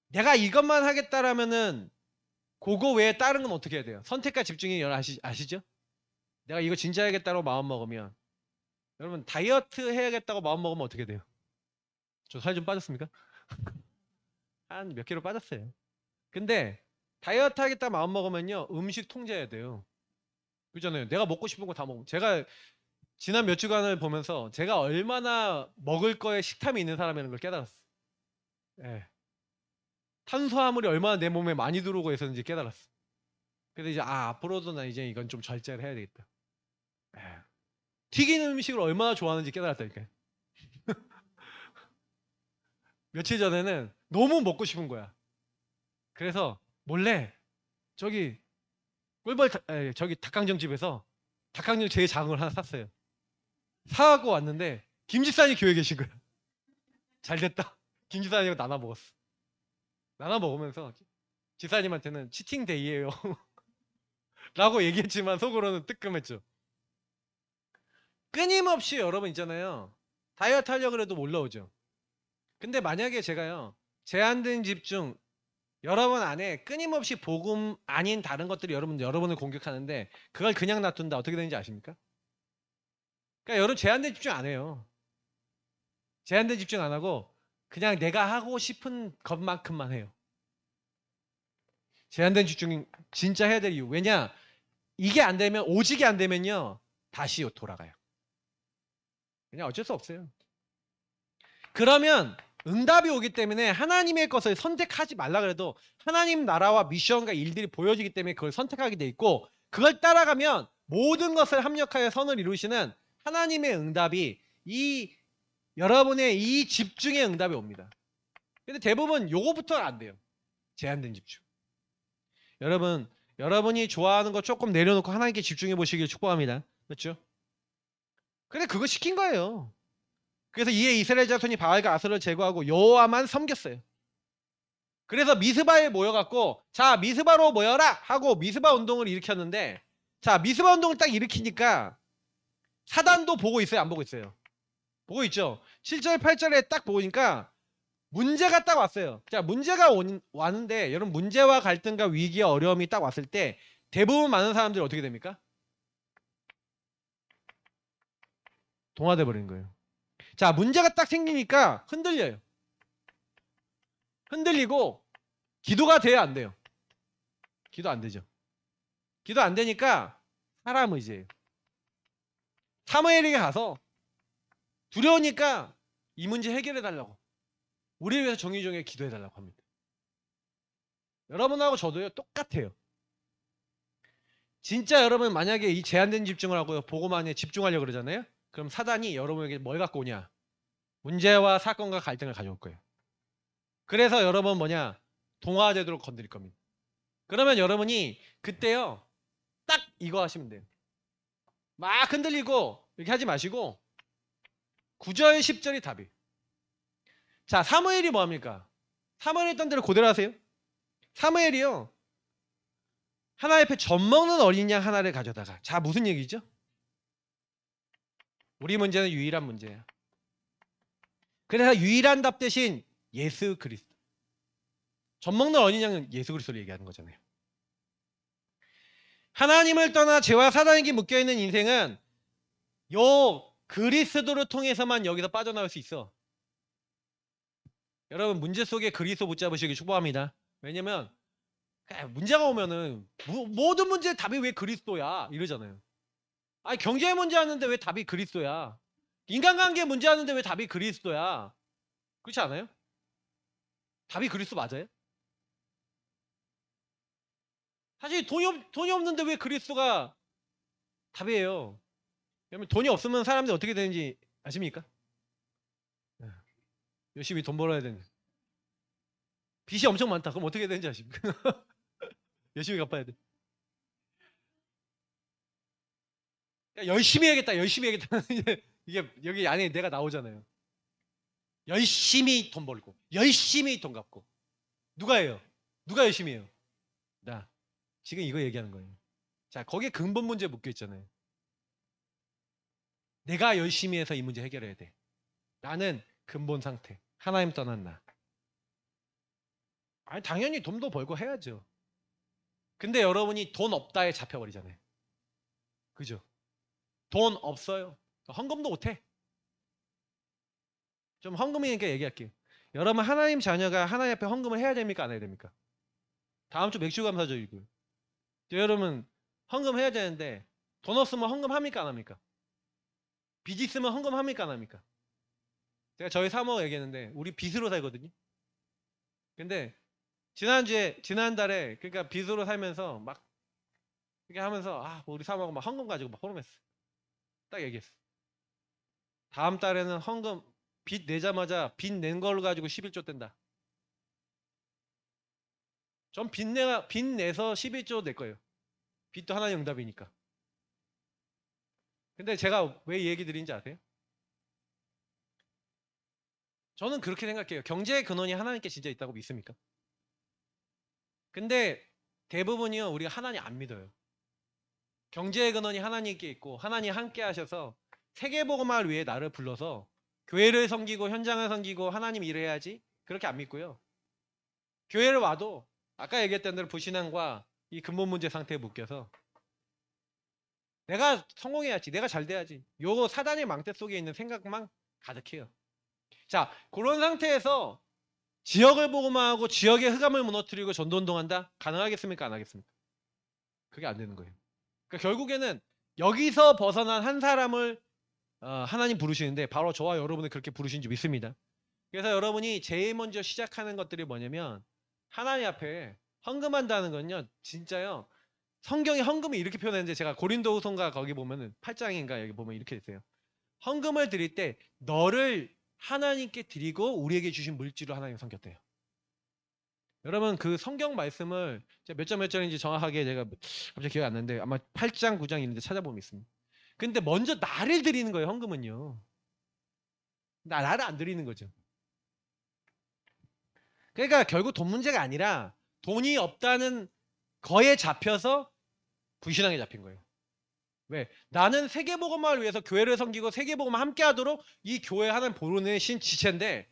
내가 이것만 하겠다라면은 그거 외에 다른 건 어떻게 해야 돼요? 선택과 집중이 아시죠? 내가 이거 진짜 해야겠다고 마음 먹으면 여러분 다이어트 해야겠다고 마음 먹으면 어떻게 돼요? 저 살 좀 빠졌습니까? 한 몇 킬로 빠졌어요. 근데 다이어트 하겠다 마음 먹으면요 음식 통제해야 돼요. 그렇잖아요. 내가 먹고 싶은 거 다 먹으면 제가 지난 몇 주간을 보면서 제가 얼마나 먹을 거에 식탐이 있는 사람이라는 걸 깨달았어. 예. 탄수화물이 얼마나 내 몸에 많이 들어오고 있었는지 깨달았어. 그래서 이제 앞으로도 나 이제 이건 좀 절제를 해야 되겠다. 예. 튀기는 음식을 얼마나 좋아하는지 깨달았다니까요. 며칠 전에는 너무 먹고 싶은 거야. 그래서 몰래 저기 저기 닭강정 집에서 닭강정 제일 작은 걸 하나 샀어요. 사갖고 왔는데 김집사님 교회에 계신 거야. 잘 됐다. 김집사님하고 나눠 먹었어. 나눠 먹으면서 집사님한테는 치팅데이예요 라고 얘기했지만 속으로는 뜨끔했죠. 끊임없이 여러분 있잖아요. 다이어트 하려고 해도 올라오죠. 근데 만약에 제가요. 제한된 집중 여러분 안에 끊임없이 복음 아닌 다른 것들이 여러분을 공격하는데 그걸 그냥 놔둔다. 어떻게 되는지 아십니까? 그러니까 여러분 제한된 집중 안 해요. 제한된 집중 안 하고 그냥 내가 하고 싶은 것만큼만 해요. 제한된 집중 진짜 해야 될 이유. 왜냐? 이게 안 되면 오직이 안 되면요. 다시 돌아가요. 그냥 어쩔 수 없어요. 그러면 응답이 오기 때문에 하나님의 것을 선택하지 말라 그래도 하나님 나라와 미션과 일들이 보여지기 때문에 그걸 선택하게 돼 있고 그걸 따라가면 모든 것을 합력하여 선을 이루시는 하나님의 응답이 여러분의 이 집중의 응답이 옵니다. 근데 대부분 요거부터는 안 돼요. 제한된 집중. 여러분이 좋아하는 거 조금 내려놓고 하나님께 집중해 보시길 축복합니다. 그렇죠? 근데 그거 시킨 거예요. 그래서 이에 이스라엘 자손이 바알과 아스를 제거하고 여호와만 섬겼어요. 그래서 미스바에 모여갖고 자 미스바로 모여라 하고 미스바 운동을 일으켰는데 자 미스바 운동을 딱 일으키니까 사단도 보고 있어요? 안 보고 있어요? 보고 있죠. 7절 8절에 딱 보니까 문제가 딱 왔어요. 자 문제가 왔는데 여러분 문제와 갈등과 위기와 어려움이 딱 왔을 때 대부분 많은 사람들이 어떻게 됩니까? 동화돼 버리는 거예요. 자 문제가 딱 생기니까 흔들려요. 흔들리고 기도가 돼야 안 돼요? 기도 안 되죠. 기도 안 되니까 사람 의지예요. 사무엘에게 가서 두려우니까 이 문제 해결해 달라고 우리를 위해서 정의정에 기도해 달라고 합니다. 여러분하고 저도요 똑같아요. 진짜 여러분 만약에 이 제한된 집중을 하고요 보고만에 집중하려고 그러잖아요. 그럼 사단이 여러분에게 뭘 갖고 오냐? 문제와 사건과 갈등을 가져올 거예요. 그래서 여러분 동화되도록 건드릴 겁니다. 그러면 여러분이 그때요 딱 이거 하시면 돼요. 막 흔들리고 이렇게 하지 마시고 9절 10절이 답이에요. 자 사무엘이 뭐합니까? 사무엘이 했던 대로 그대로 하세요. 사무엘이요 하나님 앞에 젖먹는 어린 양 하나를 가져다가 자 무슨 얘기죠? 우리 문제는 유일한 문제야. 그래서 유일한 답 대신 예수 그리스도. 젖먹는 어린 양은 예수 그리스도를 얘기하는 거잖아요. 하나님을 떠나 죄와 사단에게 묶여있는 인생은 요 그리스도를 통해서만 여기서 빠져나올 수 있어. 여러분 문제 속에 그리스도 붙잡으시기 축복합니다. 왜냐면 문제가 오면은 모든 문제의 답이 왜 그리스도야 이러잖아요. 아니 경제 문제 하는데 왜 답이 그리스도야? 인간관계 문제 하는데 왜 답이 그리스도야? 그렇지 않아요? 답이 그리스도 맞아요? 사실 돈이 없는데 왜 그리스도가 답이에요? 왜냐면 돈이 없으면 사람들이 어떻게 되는지 아십니까? 네. 열심히 돈 벌어야 되는. 빚이 엄청 많다. 그럼 어떻게 되는지 아십니까? 열심히 갚아야 돼. 야, 열심히 해야겠다. 열심히 해야겠다. 이게 여기 안에 내가 나오잖아요. 열심히 돈 벌고, 열심히 돈 갚고. 누가 해요? 누가 열심히 해요? 나. 지금 이거 얘기하는 거예요. 자, 거기에 근본 문제 묶여 있잖아요. 내가 열심히 해서 이 문제 해결해야 돼. 나는 근본 상태. 하나님 떠난 나. 아니, 당연히 돈도 벌고 해야죠. 근데 여러분이 돈 없다에 잡혀버리잖아요. 그죠? 돈 없어요. 헌금도 못해. 좀 헌금이니까 얘기할게요. 여러분 하나님 자녀가 하나님 앞에 헌금을 해야 됩니까? 안 해야 됩니까? 다음 주 맥주 감사절이고요. 여러분 헌금 해야 되는데 돈 없으면 헌금 합니까? 안 합니까? 빚 있으면 헌금 합니까? 안 합니까? 제가 저희 사모가 얘기했는데 우리 빚으로 살거든요. 근데 지난달에 그러니까 빚으로 살면서 막 이렇게 하면서 우리 사모하고 막 헌금 가지고 막 호름했어. 딱 얘기했어. 다음 달에는 헌금 빚 내자마자 빚 낸 걸로 가지고 11조 뗀다. 전 빚 내서 11조 낼 거예요. 빚도 하나의 응답이니까. 근데 제가 왜 이 얘기 드린지 아세요? 저는 그렇게 생각해요. 경제의 근원이 하나님께 진짜 있다고 믿습니까? 근데 대부분이요 우리가 하나님 안 믿어요. 경제의 근원이 하나님께 있고 하나님 함께 하셔서 세계복음화를 위해 나를 불러서 교회를 섬기고 현장을 섬기고 하나님 일을 해야지 그렇게 안 믿고요. 교회를 와도 아까 얘기했던 대로 불신앙과 이 근본 문제 상태에 묶여서 내가 성공해야지 내가 잘 돼야지 요거 사단의 망대 속에 있는 생각만 가득해요. 자 그런 상태에서 지역을 복음화하고 지역의 흑암을 무너뜨리고 전도운동한다? 가능하겠습니까? 안 하겠습니까? 그게 안 되는 거예요. 그러니까 결국에는 여기서 벗어난 한 사람을 하나님 부르시는데 바로 저와 여러분을 그렇게 부르신 줄 믿습니다. 그래서 여러분이 제일 먼저 시작하는 것들이 뭐냐면 하나님 앞에 헌금한다는 건요. 진짜요. 성경에 헌금이 이렇게 표현했는데 제가 고린도후서인가 거기 보면은 8장인가 여기 보면 이렇게 있어요. 헌금을 드릴 때 너를 하나님께 드리고 우리에게 주신 물질로 하나님 섬겼대요. 여러분 그 성경 말씀을 몇 절인지 정확하게 제가 갑자기 기억이 안 나는데 아마 8장 9장 있는데 찾아보면 있습니다. 근데 먼저 나를 드리는 거예요. 헌금은요. 나를 안 드리는 거죠. 그러니까 결국 돈 문제가 아니라 돈이 없다는 거에 잡혀서 불신앙에 잡힌 거예요. 왜? 나는 세계복음화를 위해서 교회를 섬기고 세계복음화 함께하도록 이 교회 하나님 보내신 지체인데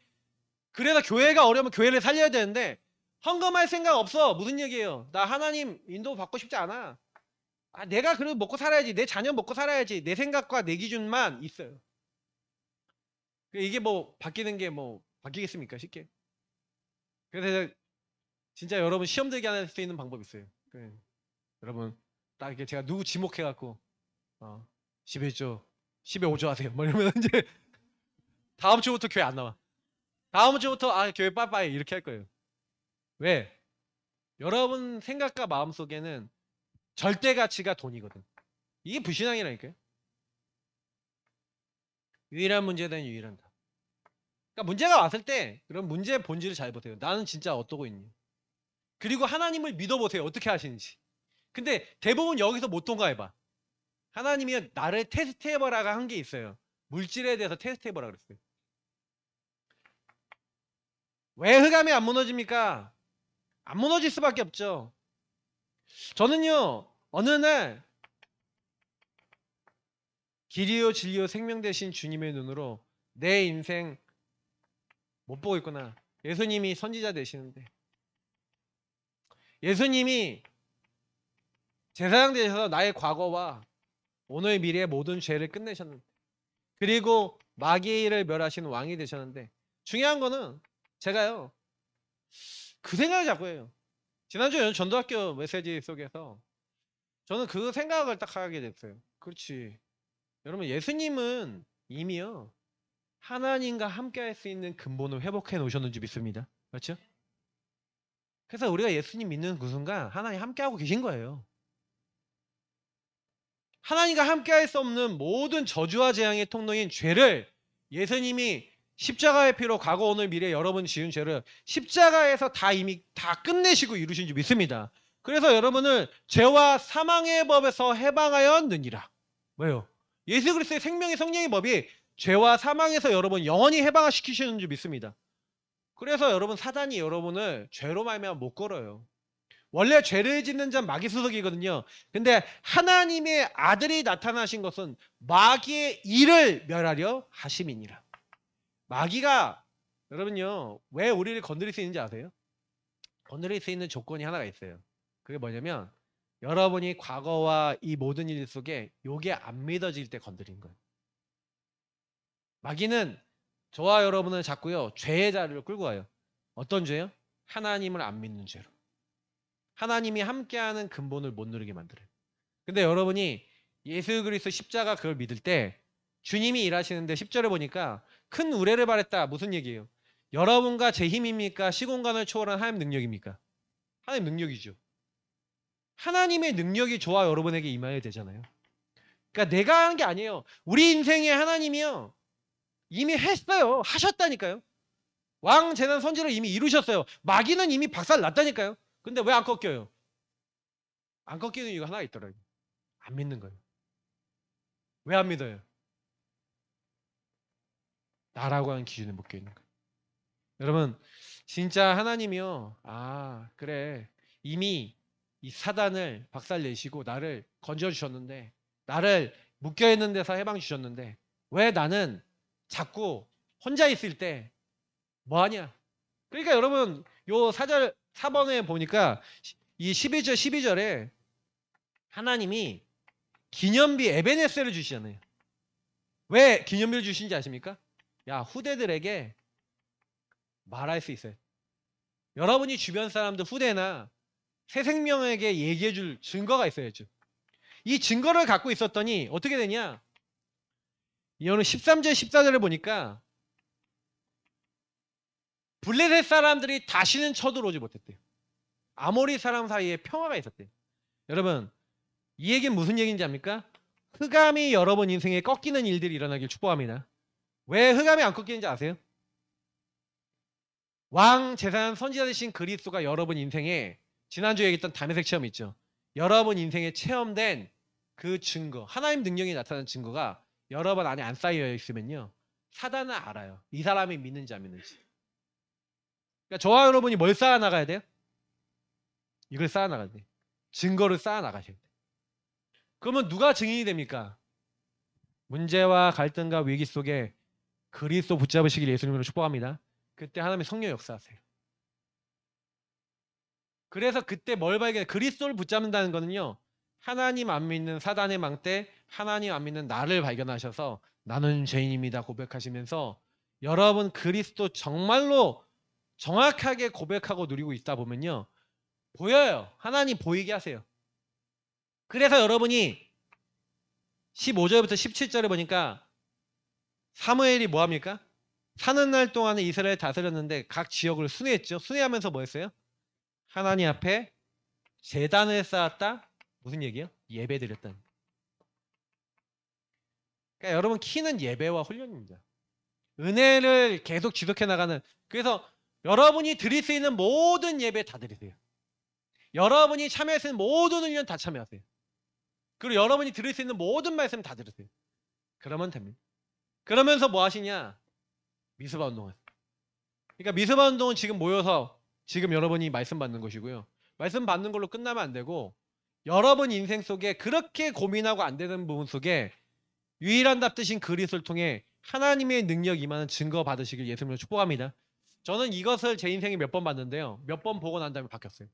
그래서 교회가 어려우면 교회를 살려야 되는데 헌금할 생각 없어. 무슨 얘기예요? 나 하나님 인도 받고 싶지 않아. 내가 그래도 먹고 살아야지. 내 자녀 먹고 살아야지. 내 생각과 내 기준만 있어요. 이게 뭐 바뀌는 게 뭐 바뀌겠습니까? 쉽게. 그래서 진짜 여러분 시험 들게 할 수 있는 방법이 있어요. 여러분 딱 이렇게 제가 누구 지목해갖고 11조 15조 하세요. 뭐 이러면 이제 다음 주부터 교회 안 나와. 다음 주부터 교회 빠빠이 이렇게 할 거예요. 왜? 여러분 생각과 마음 속에는 절대 가치가 돈이거든. 이게 불신앙이라니까요. 유일한 문제는 유일한 답. 그러니까 문제가 왔을 때 그럼 문제의 본질을 잘 보세요. 나는 진짜 어떠고 있니? 그리고 하나님을 믿어보세요. 어떻게 하시는지. 근데 대부분 여기서 못 통과해봐. 하나님이 나를 테스트해보라고 한 게 있어요. 물질에 대해서 테스트해보라 그랬어요. 왜 흑암이 안 무너집니까? 안 무너질 수밖에 없죠. 저는요 어느 날 길이요 진리요 생명 되신 주님의 눈으로 내 인생 못 보고 있구나. 예수님이 선지자 되시는데 예수님이 제사장 되셔서 나의 과거와 오늘 미래의 모든 죄를 끝내셨는데 그리고 마귀의 일을 멸하신 왕이 되셨는데 중요한 거는 제가요 그 생각을 자꾸 해요. 지난주에 전도학교 메시지 속에서 저는 그 생각을 딱 하게 됐어요. 그렇지. 여러분 예수님은 이미요 하나님과 함께 할 수 있는 근본을 회복해 놓으셨는지 믿습니다. 그렇죠? 그래서 우리가 예수님 믿는 그 순간 하나님 함께하고 계신 거예요. 하나님과 함께할 수 없는 모든 저주와 재앙의 통로인 죄를 예수님이 십자가의 피로 과거 오늘 미래 여러분 지은 죄를 십자가에서 다 이미 다 끝내시고 이루신 줄 믿습니다. 그래서 여러분을 죄와 사망의 법에서 해방하였느니라. 왜요? 예수 그리스도의 생명의 성령의 법이 죄와 사망에서 여러분 영원히 해방시키시는 줄 믿습니다. 그래서 여러분 사단이 여러분을 죄로 말미암아 못 걸어요. 원래 죄를 짓는 자는 마귀 수석이거든요. 근데 하나님의 아들이 나타나신 것은 마귀의 일을 멸하려 하심이니라. 마귀가 여러분요 왜 우리를 건드릴 수 있는지 아세요? 건드릴 수 있는 조건이 하나가 있어요. 그게 뭐냐면 여러분이 과거와 이 모든 일 속에 요게 안 믿어질 때 건드린 거예요. 마귀는 저와 여러분을 자꾸요 죄의 자리로 끌고 와요. 어떤 죄요? 하나님을 안 믿는 죄로. 하나님이 함께하는 근본을 못 누리게 만들어요. 근데 여러분이 예수 그리스도 십자가 그걸 믿을 때 주님이 일하시는데 10절에 보니까 큰 우레를 발했다. 무슨 얘기예요? 여러분과 제 힘입니까? 시공간을 초월한 하나님 능력입니까? 하나님 능력이죠. 하나님의 능력이 저와 여러분에게 임해야 되잖아요. 그러니까 내가 하는 게 아니에요. 우리 인생에 하나님이요. 이미 했어요. 하셨다니까요. 왕 재난 선지를 이미 이루셨어요. 마귀는 이미 박살 났다니까요. 근데 왜 안 꺾여요? 안 꺾이는 이유가 하나 있더라고요. 안 믿는 거예요. 왜 안 믿어요? 나라고 하는 기준에 묶여 있는 거예요. 여러분, 진짜 하나님이요. 아, 그래. 이미 이 사단을 박살내시고 나를 건져 주셨는데, 나를 묶여 있는 데서 해방 주셨는데, 왜 나는 자꾸 혼자 있을 때 뭐 하냐? 그러니까 여러분, 요 4번에 보니까 이 12절에 하나님이 기념비 에베네스를 주시잖아요. 왜 기념비를 주신지 아십니까? 야, 후대들에게 말할 수 있어요. 여러분이 주변 사람들 후대나 새 생명에게 얘기해 줄 증거가 있어야죠. 이 증거를 갖고 있었더니 어떻게 되냐? 이거는 13절 14절을 보니까 블레셋 사람들이 다시는 쳐들어오지 못했대요. 아모리 사람 사이에 평화가 있었대요. 여러분, 이 얘기는 무슨 얘기인지 압니까? 흑암이 여러분 인생에 꺾이는 일들이 일어나길 축복합니다. 왜 흑암이 안 꺾이는지 아세요? 왕 재산 선지자 되신 그리스도가 여러분 인생에 지난주에 얘기했던 담에색 체험 있죠. 여러분 인생에 체험된 그 증거, 하나님 능력이 나타난 증거가 여러분 안에 안 쌓여 있으면요. 사단은 알아요. 이 사람이 믿는지 안 믿는지. 그러니까 저와 여러분이 뭘 쌓아 나가야 돼요? 이걸 쌓아 나가야 돼요. 증거를 쌓아 나가셔야 돼요. 그러면 누가 증인이 됩니까? 문제와 갈등과 위기 속에 그리스도 붙잡으시길 예수님으로 축복합니다. 그때 하나님의 성령 역사하세요. 그래서 그때 뭘 발견해? 그리스도를 붙잡는다는 거는요. 하나님 안 믿는 사단의 망대, 하나님 안 믿는 나를 발견하셔서 나는 죄인입니다 고백하시면서 여러분 그리스도 정말로 정확하게 고백하고 누리고 있다 보면요. 보여요. 하나님 보이게 하세요. 그래서 여러분이 15절부터 17절에 보니까 사무엘이 뭐 합니까? 사는 날 동안에 이스라엘 다스렸는데 각 지역을 순회했죠. 순회하면서 뭐 했어요? 하나님 앞에 제단을 쌓았다. 무슨 얘기예요? 예배 드렸다는. 그러니까 여러분 키는 예배와 훈련입니다. 은혜를 계속 지속해 나가는. 그래서 여러분이 드릴 수 있는 모든 예배 다 드리세요. 여러분이 참여할 수 있는 모든 훈련 다 참여하세요. 그리고 여러분이 들을 수 있는 모든 말씀 다 들으세요. 그러면 됩니다. 그러면서 뭐 하시냐? 미스바 운동을. 그러니까 미스바 운동은 지금 모여서 지금 여러분이 말씀 받는 것이고요. 말씀 받는 걸로 끝나면 안 되고 여러분 인생 속에 그렇게 고민하고 안 되는 부분 속에 유일한 답 되신 그리스도를 통해 하나님의 능력 임하는 증거 받으시길 예수님으로 축복합니다. 저는 이것을 제 인생에 몇 번 봤는데요. 몇 번 보고 난 다음에 바뀌었어요.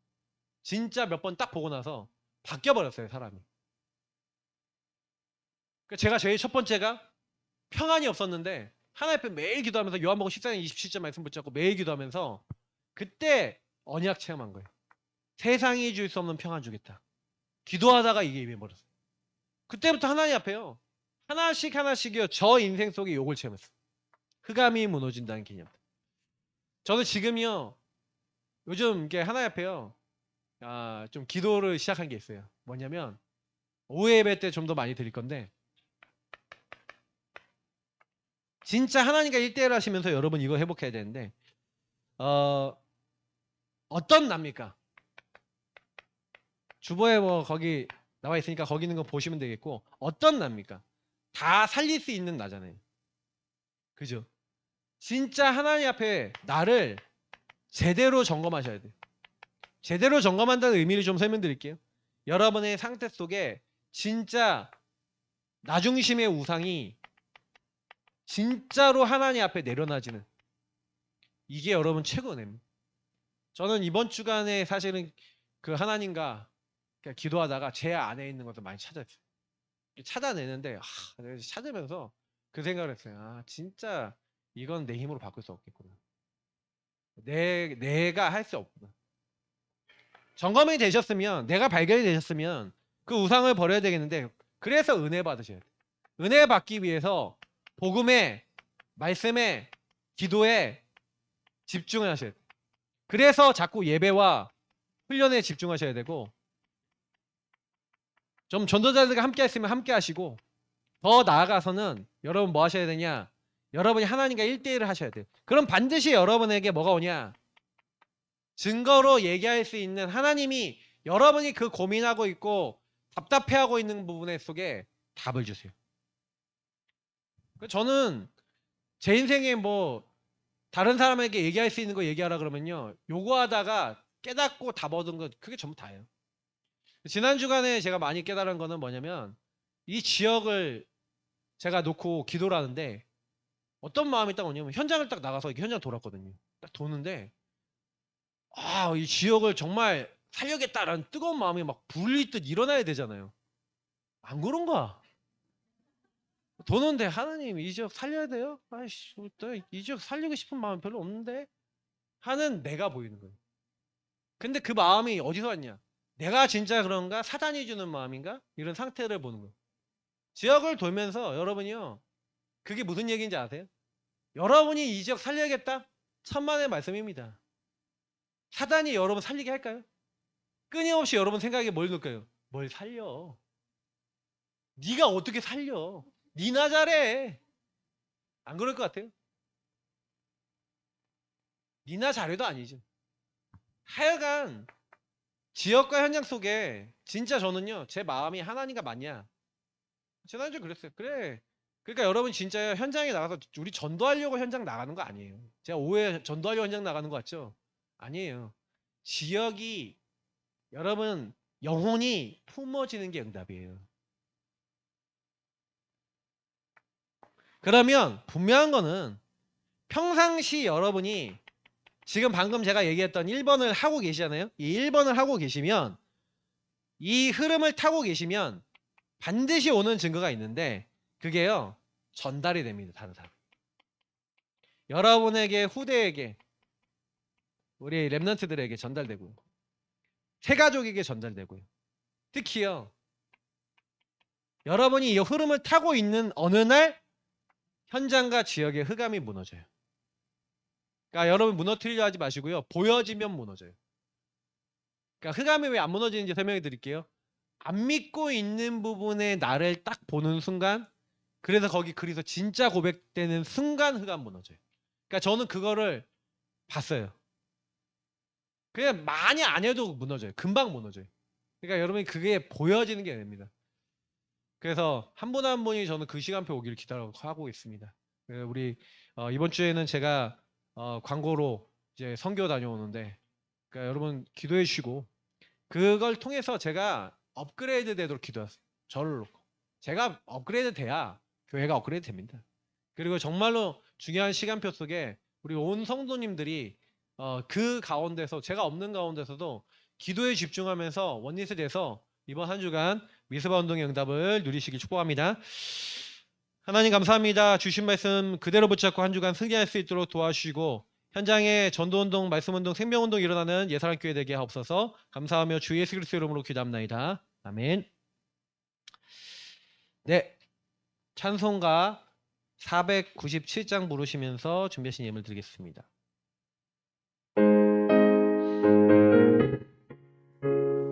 진짜 몇 번 딱 보고 나서 바뀌어버렸어요, 사람이. 제가 제일 첫 번째가 평안이 없었는데 하나님 앞에 매일 기도하면서 요한복음 14장 27절 말씀 붙잡고 매일 기도하면서 그때 언약 체험한 거예요. 세상이 줄 수 없는 평안 주겠다. 기도하다가 이게 임해버렸어요. 그때부터 하나님 앞에요. 하나씩 하나씩이요. 저 인생 속에 욕을 체험했어요. 흑암이 무너진다는 개념. 저는 지금요. 요즘 이게 하나님 앞에요. 좀 기도를 시작한 게 있어요. 뭐냐면 오후 예배 때 좀 더 많이 드릴 건데 진짜 하나님과 1대1 하시면서 여러분 이거 회복해야 되는데 어떤 납니까? 주보에 뭐 거기 나와 있으니까 거기 있는 거 보시면 되겠고 어떤 납니까? 다 살릴 수 있는 나잖아요. 그죠? 진짜 하나님 앞에 나를 제대로 점검하셔야 돼요. 제대로 점검한다는 의미를 좀 설명드릴게요. 여러분의 상태 속에 진짜 나 중심의 우상이 진짜로 하나님 앞에 내려놔지는 이게 여러분 최고 은혜입니다. 저는 이번 주간에 사실은 그 하나님과 기도하다가 제 안에 있는 것을 많이 찾았어요. 찾아내는데 찾으면서 그 생각을 했어요. 진짜 이건 내 힘으로 바꿀 수 없겠구나. 내가 할 수 없구나. 점검이 되셨으면 내가 발견이 되셨으면 그 우상을 버려야 되겠는데 그래서 은혜 받으셔야 돼요. 은혜 받기 위해서 복음에 말씀에 기도에 집중을 하셔야 돼요. 그래서 자꾸 예배와 훈련에 집중하셔야 되고 좀 전도자들과 함께 했으면 함께 하시고 더 나아가서는 여러분 뭐 하셔야 되냐? 여러분이 하나님과 1대1을 하셔야 돼요. 그럼 반드시 여러분에게 뭐가 오냐? 증거로 얘기할 수 있는 하나님이 여러분이 그 고민하고 있고 답답해하고 있는 부분 속에 답을 주세요. 저는 제 인생에 뭐 다른 사람에게 얘기할 수 있는 거 얘기하라 그러면요. 요구하다가 깨닫고 답 얻은 거 그게 전부 다예요. 지난 주간에 제가 많이 깨달은 거는 뭐냐면 이 지역을 제가 놓고 기도를 하는데 어떤 마음이 딱 오냐면 현장을 딱 나가서 이렇게 현장 돌았거든요. 딱 도는데 이 지역을 정말 살려겠다라는 뜨거운 마음이 막 불릴 듯 일어나야 되잖아요. 안 그런가? 도는데 하나님 이 지역 살려야 돼요? 아이씨, 이 지역 살리고 싶은 마음 별로 없는데 하는 내가 보이는 거예요. 근데 그 마음이 어디서 왔냐? 내가 진짜 그런가? 사단이 주는 마음인가? 이런 상태를 보는 거예요. 지역을 돌면서 여러분이요. 그게 무슨 얘기인지 아세요? 여러분이 이 지역 살려야겠다? 천만의 말씀입니다. 사단이 여러분 살리게 할까요? 끊임없이 여러분 생각에 뭘 넣을까요? 뭘 살려? 네가 어떻게 살려? 니나 잘해. 안 그럴 것 같아요? 니나 잘해도 아니죠. 하여간 지역과 현장 속에 진짜 저는요. 제 마음이 하나님과 맞냐? 지난주에 그랬어요. 그래. 그러니까 여러분 진짜 현장에 나가서 우리 전도하려고 현장 나가는 거 아니에요. 제가 오해 전도하려고 현장 나가는 거 같죠? 아니에요. 지역이 여러분 영혼이 품어지는 게 응답이에요. 그러면 분명한 거는 평상시 여러분이 지금 방금 제가 얘기했던 1번을 하고 계시잖아요. 이 1번을 하고 계시면 이 흐름을 타고 계시면 반드시 오는 증거가 있는데 그게요. 전달이 됩니다. 다른 사람. 여러분에게 후대에게 우리 랩런트들에게 전달되고요. 새가족에게 전달되고요. 특히요. 여러분이 이 흐름을 타고 있는 어느 날 현장과 지역의 흑암이 무너져요. 그러니까 여러분 무너뜨리려 하지 마시고요. 보여지면 무너져요. 그러니까 흑암이 왜 안 무너지는지 설명해 드릴게요. 안 믿고 있는 부분에 나를 딱 보는 순간 그래서 거기 그리서 진짜 고백되는 순간 흑암 무너져요. 그러니까 저는 그거를 봤어요. 그냥 많이 안 해도 무너져요. 금방 무너져요. 그러니까 여러분이 그게 보여지는 게 아닙니다. 그래서 한 분 한 분이 저는 그 시간표 오기를 기다려하고 있습니다. 우리 이번 주에는 제가 광고로 이제 선교 다녀오는데 그러니까 여러분 기도해 주시고 그걸 통해서 제가 업그레이드 되도록 기도하세요. 저를 놓고. 제가 업그레이드 돼야 교회가 업그레이드 됩니다. 그리고 정말로 중요한 시간표 속에 우리 온 성도님들이 그 가운데서 제가 없는 가운데서도 기도에 집중하면서 원리스 돼서 이번 한 주간 미스바 운동의 응답을 누리시길 축복합니다. 하나님 감사합니다. 주신 말씀 그대로 붙잡고 한 주간 승리할 수 있도록 도와주시고 현장에 전도운동, 말씀운동, 생명운동 일어나는 예사랑교회 되게 하옵소서. 감사하며 주 예수 그리스도 이름으로 기도합나이다. 아멘. 네, 찬송가 497장 부르시면서 준비하신 예물 드리겠습니다.